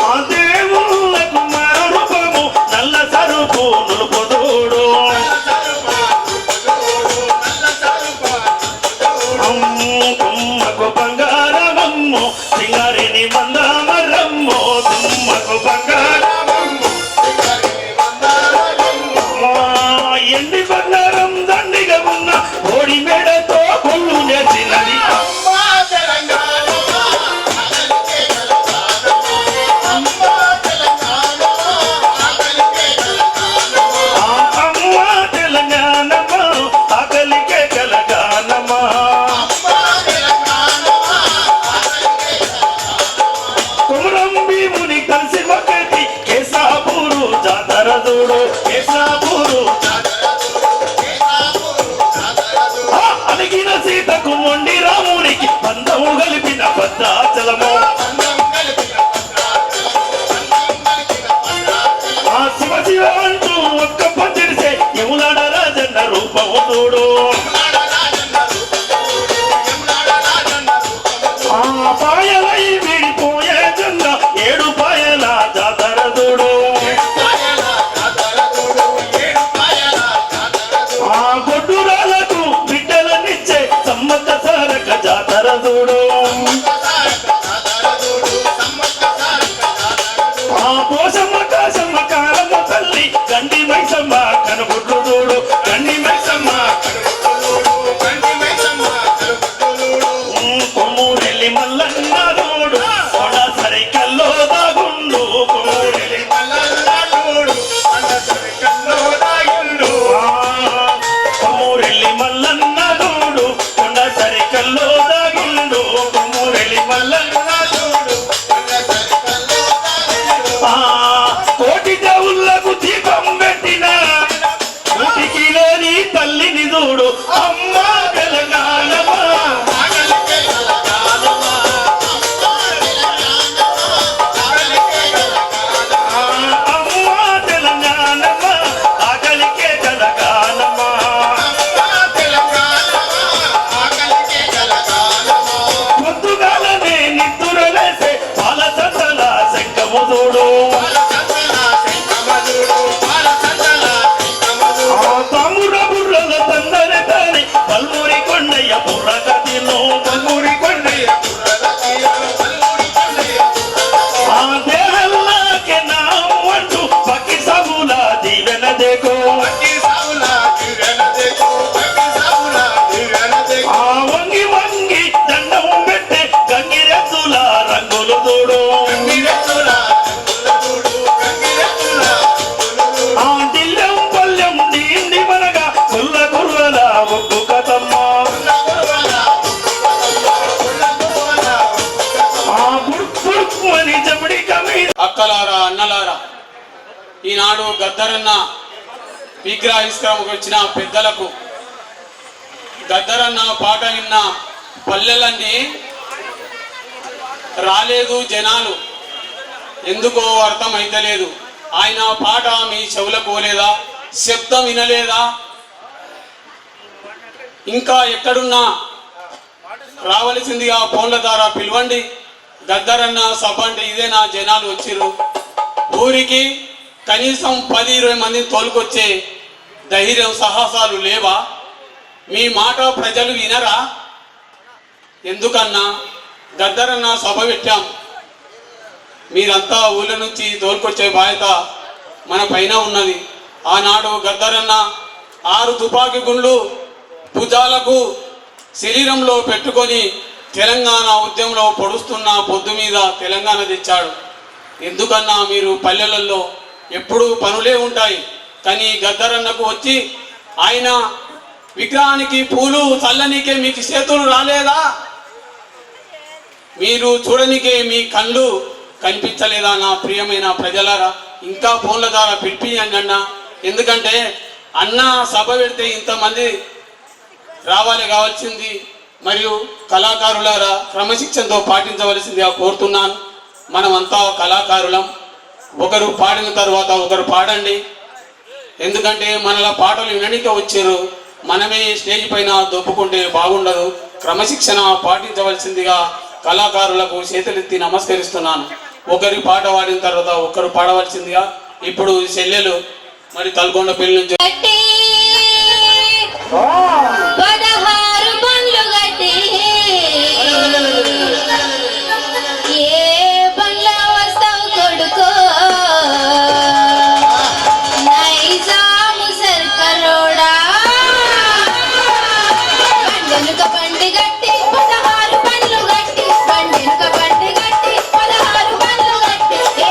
ఆ దేవుళ్ళకు మరో రూపము నల్ల సరుపు నులుపుదోడు, తుమ్మకు బంగారమమ్మో సింగారిని మందామరమ్మో, తుమ్మకు బంగారమమ్మో ఎండి బంగారం దండిగా ఉన్న ఓడి మెడతో కొల్లు నేర్చినది, అమ్మా తెలంగాణమా ఆకలికే తెలంగాణమా, అమ్మా తెలంగాణమా ఆకలికే తెలంగాణమా, అమ్మ తెలంగాణమా ఆకలికే తెలంగాణమా, అమ్మా తెలంగాణమా దూడు కేశాపూరు అలిగిన సీతకు మొండి రామునికి బంధము కలిపిన భద్రాచలము ఆ శివ శివ అంటూ ఒక్క పందిరిసే యములాడ రాజన్న రూపము చూడు ఆ పాయలై విడిపోయే జన్న ఏడు పాయల జాతర చూడు ఆ గొడ్డురాలకు బిడ్డలనిచ్చే సమ్మక్క సారక జాతర చూడు ఆ పోషమ్మ కాశమ్మ కారమ్మ తల్లి గండి మైసమ్మ కనుగుడ్లు చూడు గండి మైసమ్మ కొమ్మూరెల్లి మల్లన్న చూడు కొడ సరికల్లో దాగుండు కొమ్మూరెల్లి కొమ్మూరెల్లి మల్లన్న చూడు కొండ సరికల్లో దాగుండు కొమ్మూరెల్లి మల్లన్న కోటి దేవుళ్ళకు దీపం పెట్టిన కోటికి లేని తల్లిని చూడు అమ్మ తెలంగాణమా అమ్మ తెలంగాణమా ఆకలికే తెలంగాణమా పొద్దుగాలనే నిద్దురలేసే పాల సంతల శంఖము చూడు తమ్ముడ బుర్రల తందరి తాని పల్మూరి కొండయ్య బుర్రకతిలో పల్మూరి కొండయ్య ఆ దేహల్లాకే నామంటూ పక్కి సబుల దీవెన దేకో ఆ వంగి వంగి దండం పెట్టే గంగిరెద్దుల రంగులు చూడు ఆ దిల్లెం పల్లెం దీండి మనగా కుల్ల కుర్రల ఒగ్గు కథమ్మ ఆ బుడుక్కుమని జబడి కమి అక్కలారా అన్నలారా ఈనాడు గద్దరన్న విగ్రహించడానికి వచ్చిన పెద్దలకు గద్దరన్న పాట విన్న పల్లెలన్నీ రాలేదు జనాలు ఎందుకో అర్థం అయితలేదు ఆయన పాట మీ చెవులకు పోలేదా శబ్దం వినలేదా ఇంకా ఎక్కడున్నా రావలసిందిగా ఫోన్ల ద్వారా పిలవండి గద్దరన్న సభ అంటే ఇదేనా జనాలు వచ్చిర్రు ఊరికి కనీసం 10-20 మందిని తోలుకొచ్చే ధైర్యం సాహసాలు లేవా మీ మాట ప్రజలు వినరా ఎందుకన్నా గద్దరన్న సభ పెట్టాం మీరంతా ఊళ్ళ నుంచి తోలుకొచ్చే బాధ్యత మన పైన ఉన్నది ఆనాడు గద్దరన్న 6 తుపాకీ గుండ్లు భుజాలకు శరీరంలో పెట్టుకొని తెలంగాణ ఉద్యమంలో పొడుస్తున్న పొద్దు మీద తెలంగాణ తెచ్చాడు ఎందుకన్నా మీరు పల్లెలలో ఎప్పుడూ పనులే ఉంటాయి కానీ గద్దరన్నకు వచ్చి ఆయన విగ్రహానికి పూలు చల్లనికే మీకు చేతులు రాలేదా మీరు చూడనికే మీ కళ్ళు కనిపించలేదా నా ప్రియమైన ప్రజలారా ఇంకా ఫోన్ల ద్వారా పిలిపియండి అన్న ఎందుకంటే అన్న సభ పెడితే ఇంతమంది రావాలి కావాల్సింది మరియు కళాకారులారా క్రమశిక్షణతో పాటించవలసిందిగా కోరుతున్నాను మనమంతా కళాకారులం ఒకరు పాడిన తర్వాత ఒకరు పాడండి ఎందుకంటే మనల పాటలు వినడానికి వచ్చారు మనమే స్టేజ్ పైన దొప్పుకుంటే బాగుండదు క్రమశిక్షణ పాటించవలసిందిగా కళాకారులకు చేతులెత్తి నమస్కరిస్తున్నాను ఒకరి పాట పాడిన తర్వాత ఒకరు పాడవలసిందిగా ఇప్పుడు చెల్లెలు మరి తల్గొండ పెళ్లి నుంచి 16 బండ్లు గట్టి ఏ బండ్ల వస్తావు కొడుకో నైజాము సర్కరోడా బండెనుక బండి గట్టి 16 బండ్లు గట్టి బండెనుక బండి గట్టి 16 బండ్లు గట్టి ఏ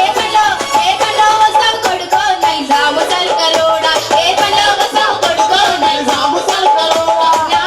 బండ్లో వస్తావు కొడుకో నైజాము సర్కరోడా ఏ బండ్లో వస్తావు కొడుకో నైజాము సర్కరోడా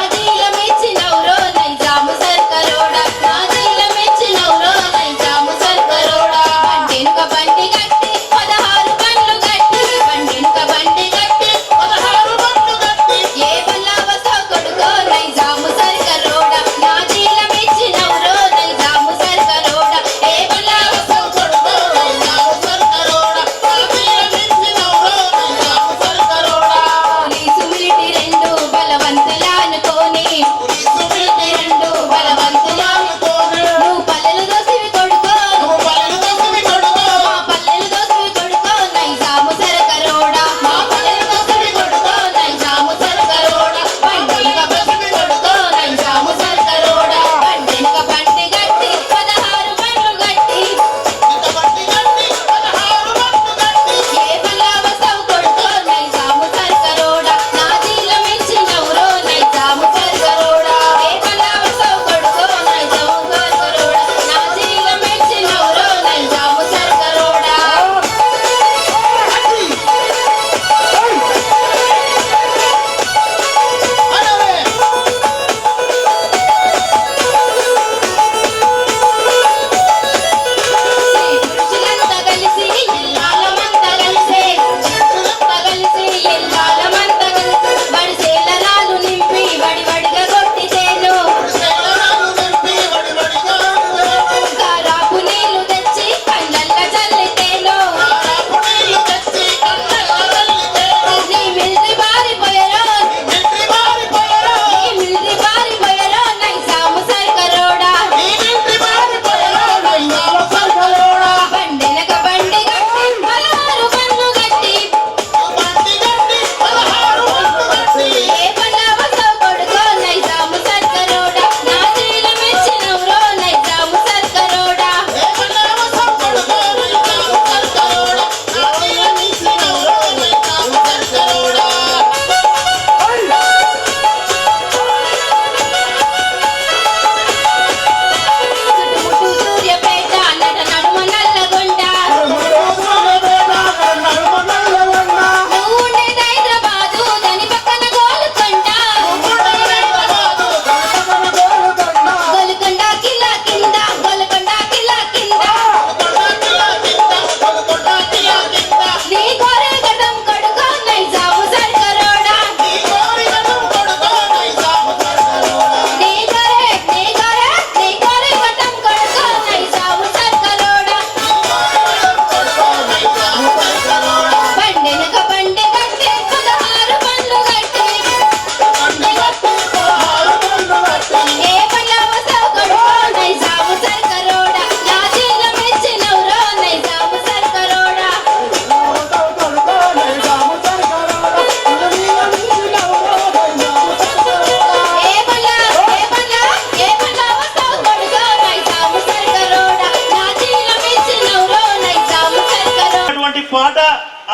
పాట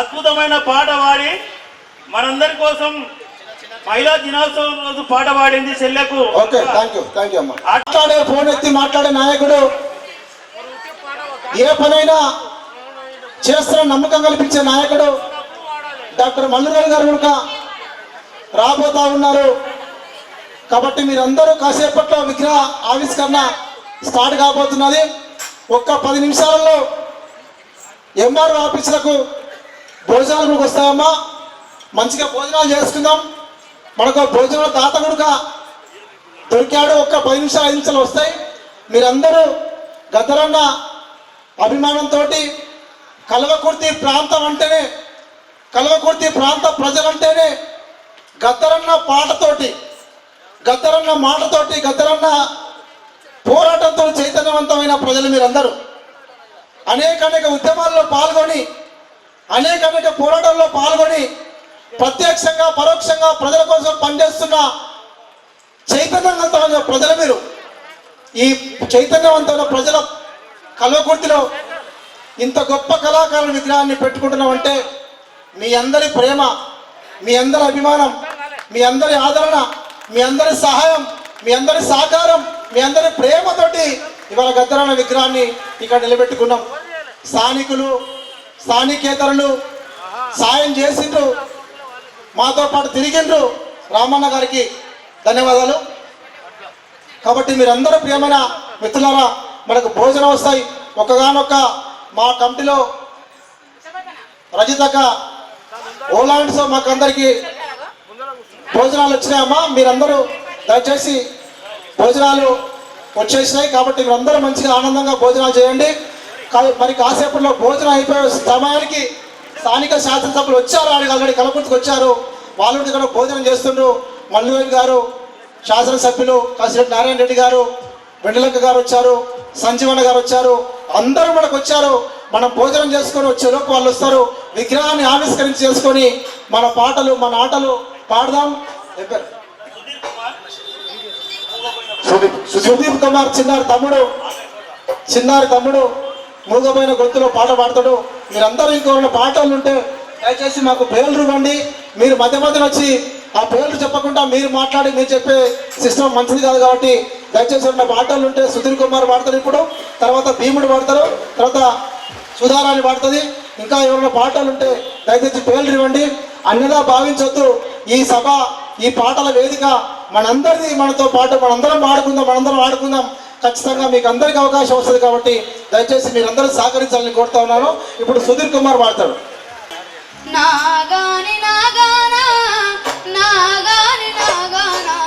అద్భుతమైన పాట పాడి మనందరి కోసం మహిళా దినోత్సవం రోజు పాట పాడింది చెల్లెకు. ఓకే, థ్యాంక్ యూ అమ్మా. మాట్లాడే ఫోన్ ఎత్తి మాట్లాడే నాయకుడు, ఏ పనైనా చేస్తున్న నమ్మకం కల్పించే నాయకుడు డాక్టర్ మల్లురావు గారు కనుక రాబోతా ఉన్నారు. కాబట్టి మీరందరూ కాసేపట్లో విగ్రహ ఆవిష్కరణ స్టార్ట్ కాబోతున్నది. ఒక్క 10 నిమిషాలలో ఎంఆర్ఓ ఆఫీసులకు భోజనాలకు వస్తాయమ్మా. మంచిగా భోజనాలు చేసుకుందాం. మనకు భోజనాల తాత కూడా దొరికాడు. ఒక్క 10 నిమిషాలు 5 నిమిషాలు వస్తాయి. మీరందరూ గద్దరన్న అభిమానంతో కల్వకుర్తి ప్రాంతం అంటేనే, కల్వకుర్తి ప్రాంత ప్రజలంటేనే గద్దరన్న పాటతోటి, గద్దరన్న మాటతోటి, గద్దరన్న పోరాటంతో చైతన్యవంతమైన ప్రజలు మీరందరూ. అనేక ఉద్యమాల్లో పాల్గొని, అనేక పోరాటాల్లో పాల్గొని, ప్రత్యక్షంగా పరోక్షంగా ప్రజల కోసం పనిచేస్తున్న చైతన్యవంతమైన ప్రజలు మీరు. ఈ చైతన్యవంతమైన ప్రజల కల్వకుర్తిలో ఇంత గొప్ప కళాకారుల విగ్రహాన్ని పెట్టుకుంటున్నామంటే మీ అందరి ప్రేమ, మీ అందరి అభిమానం, మీ అందరి ఆదరణ, మీ అందరి సహాయం, మీ అందరి సహకారం, మీ అందరి ప్రేమతోటి ఇవాళ గద్దరన్న విగ్రహాన్ని ఇక్కడ నిలబెట్టుకున్నాం. స్థానికులు, స్థానికేతరులు సాయం చేసిండ్రు, మాతో పాటు తిరిగిండ్రు. రామన్న గారికి ధన్యవాదాలు. కాబట్టి మీరందరూ ప్రియమైన మిత్రులారా, మనకు భోజనం వస్తాయి. ఒక్కగానొక్క మా కమిటీలో రజితక ఓలాండ్స్ మాకు అందరికీ భోజనాలు వచ్చినాయమ్మా. మీరందరూ దయచేసి భోజనాలు వచ్చేసినాయి. కాబట్టి మీరందరూ మంచిగా ఆనందంగా భోజనాలు చేయండి. మరి కాసేపట్లో భోజనం అయిపోయే సమయానికి స్థానిక శాసనసభ్యులు వచ్చారు, ఆల్రెడీ కలకుర్తికి వచ్చారు. వాళ్ళు ఇక్కడ భోజనం చేస్తుండ్రు. మల్లువేలు గారు, శాసనసభ్యులు కాసిరెడ్డి నారాయణ రెడ్డి గారు, వెండలక్క గారు వచ్చారు, సంజీవన్న గారు వచ్చారు. అందరూ మనకు వచ్చారు. మనం భోజనం చేసుకొని వచ్చేలోపు వాళ్ళు వస్తారు. విగ్రహాన్ని ఆవిష్కరించి చేసుకొని మన పాటలు, మన ఆటలు పాడదాం. సుదీప్ కుమార్ చిన్నారి తమ్ముడు మూగమైన గొంతులో పాట పాడతాడు. మీరందరూ ఇంకోన్న పాటలు ఉంటే దయచేసి మాకు పేర్లు ఇవ్వండి. మీరు మధ్య మధ్యన వచ్చి ఆ పేర్లు చెప్పకుండా మీరు మాట్లాడి మీరు చెప్పే సిస్టమ్ మంచిది కాదు. కాబట్టి దయచేసి ఉన్న పాటలు ఉంటే సుధీర్ కుమార్ పాడతారు, ఇప్పుడు తర్వాత భీముడు పాడతారు, తర్వాత సుధారాణి పాడుతుంది. ఇంకా ఎవరైనా పాటలు ఉంటే దయచేసి పేర్లు ఇవ్వండి. అన్నిగా భావించొద్దు. ఈ సభ, ఈ పాటల వేదిక మనందరిది, మనతో పాటు మనందరం ఆడుకుందాం. ఖచ్చితంగా మీకు అందరికీ అవకాశం వస్తుంది. కాబట్టి దయచేసి మీరందరూ సహకరించాలని కోరుతా ఉన్నాను. ఇప్పుడు సుధీర్ కుమార్ పాడతాడు. నాగాని నాగానా నాగాని నాగానా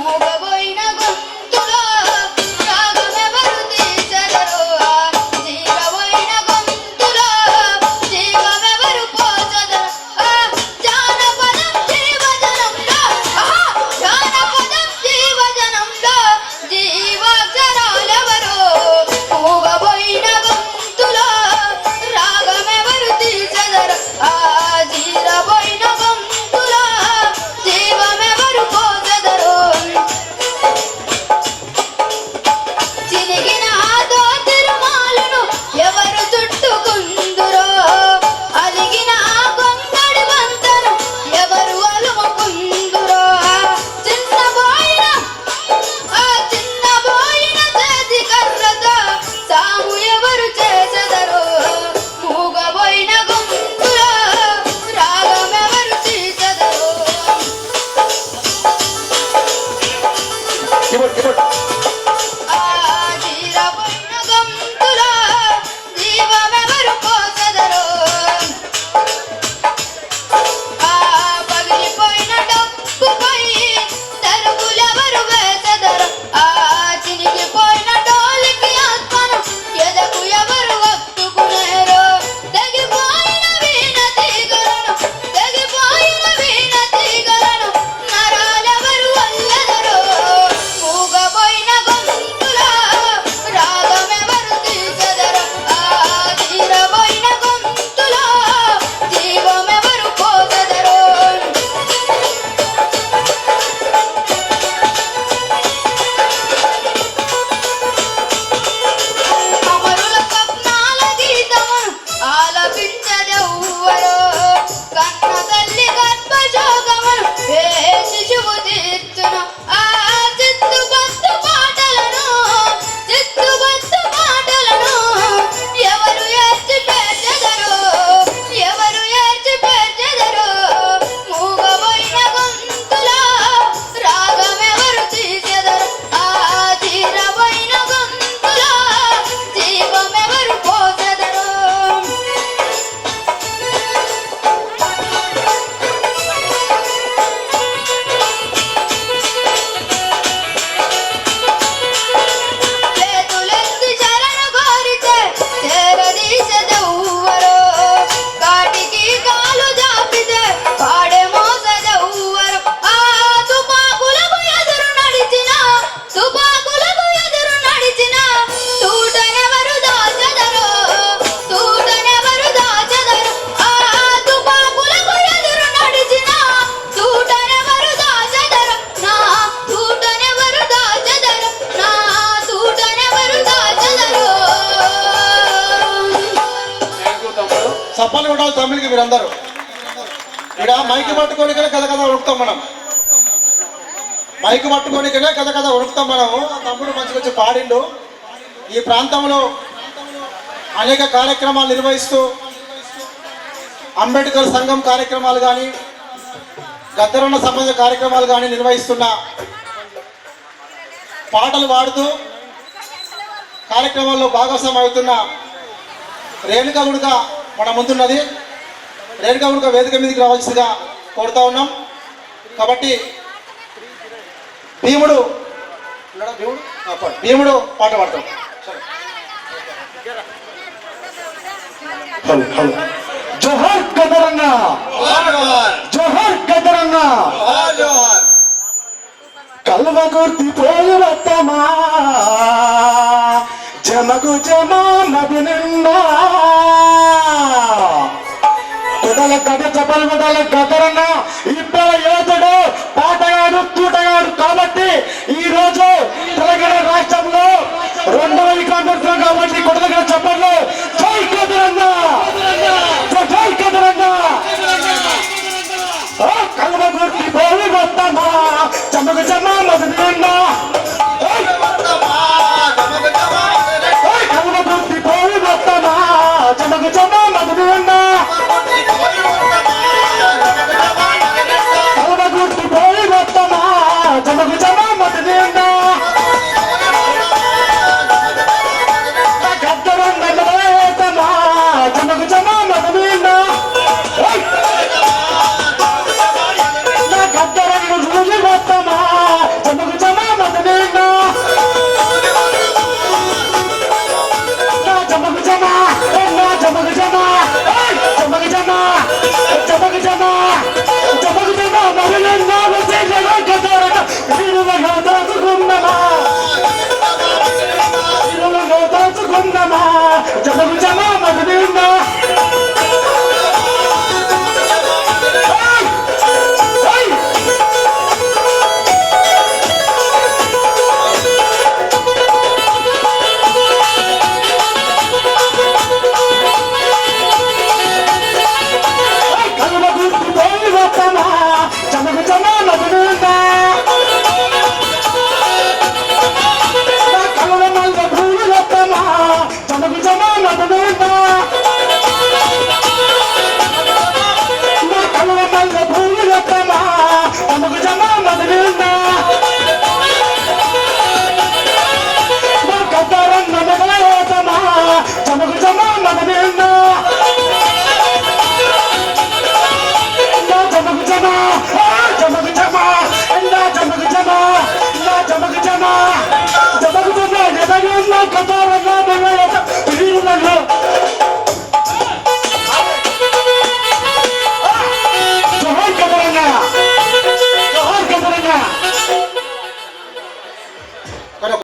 మూగబోయిన గొంతులో రాగమెవరు తీసెదరో జీవబోయిన గొంతులో జీవమెవరు పోసెదరో జానపదం జీవజనంలో జానపదం జీవజనంలో జీవాక్షరాలెవరో మూగబోయిన గొంతులో రాగమెవరు తీసెదరో జీరబోయిన గొంతులో చప్పలు కొట్టాలి తమిళకి మీరందరూ. ఇక్కడ మైకి పట్టుకోనికనే కథ కథ ఉడుకుతాం మనం. మైకి పట్టుకోనికనే కథ కథ ఉడుకుతాం మనము. తమ్ముడు మంచిగా వచ్చి పాడిండు. ఈ ప్రాంతంలో అనేక కార్యక్రమాలు నిర్వహిస్తూ అంబేద్కర్ సంఘం కార్యక్రమాలు కానీ గద్దరన్న సంబంధ కార్యక్రమాలు కానీ నిర్వహిస్తున్న పాటలు పాడుతూ కార్యక్రమాల్లో భాగస్వామ్యం అవుతున్న రేణుక గుడిక మన ముందున్నది. రేణుక గుడిక వేదిక మీదకి రావాల్సిందిగా కోరుతా ఉన్నాం. కాబట్టి భీముడు పాట పాడతాం. జోహార్ గదరన్న, జోహార్ గదరన్న, కల్వకుర్తి పోయి వత్తమా జమకు జమా నది నిండా కుదల గద చపల మొదల గదరన్న ఇద్దరు యోధుడు పాటగాడు తూటగాడు. కాబట్టి ఈ రోజు తెలంగాణ రాష్ట్రంలో 2వ కాంగ్రెస్ కాబట్టి కొడదగిన చప్పట్లు. జై గదరన్న, జై గదరన్న. కల్వకుర్తి పోయి వత్తమా జమకు జమా నది నిండా. కల్వకుర్తి పోయి వత్తమా జమకు జమా నది నిండా. కల్వకుర్తి పోయి వత్తమా జమకు జమా నది నిండా. గద్దరన్న నిలవేతమా జమకు జమా నది నిండా. గద్దరన్న రుజువు వత్తమా జమకు జమా నది నిండా. జమకు జమా జమకు జమా జమకు జమా జమకు జమా జమకు జమా మరలన్నా వచ్చేసగా గద్దరన్న వీరులుగా దాచుకుందమా, వీరులుగా దాచుకుందమా జమకు జమా నది నిండా. కల్వకుర్తి పోయి వత్తమా జమకు జమా నది నిండా. కలువ మల్ల భూమి వత్తమా జమకు జమా నది నిండా. కలువ మల్ల భూమి వత్తమా జమకు జమా నది నిండా. గద్దరన్న నిలవేతమా జమకు జమా నది నిండా. జమకు జమా జమకు జమా జమకు జమా జమకు జమా జమకు జమా గద్దరన్న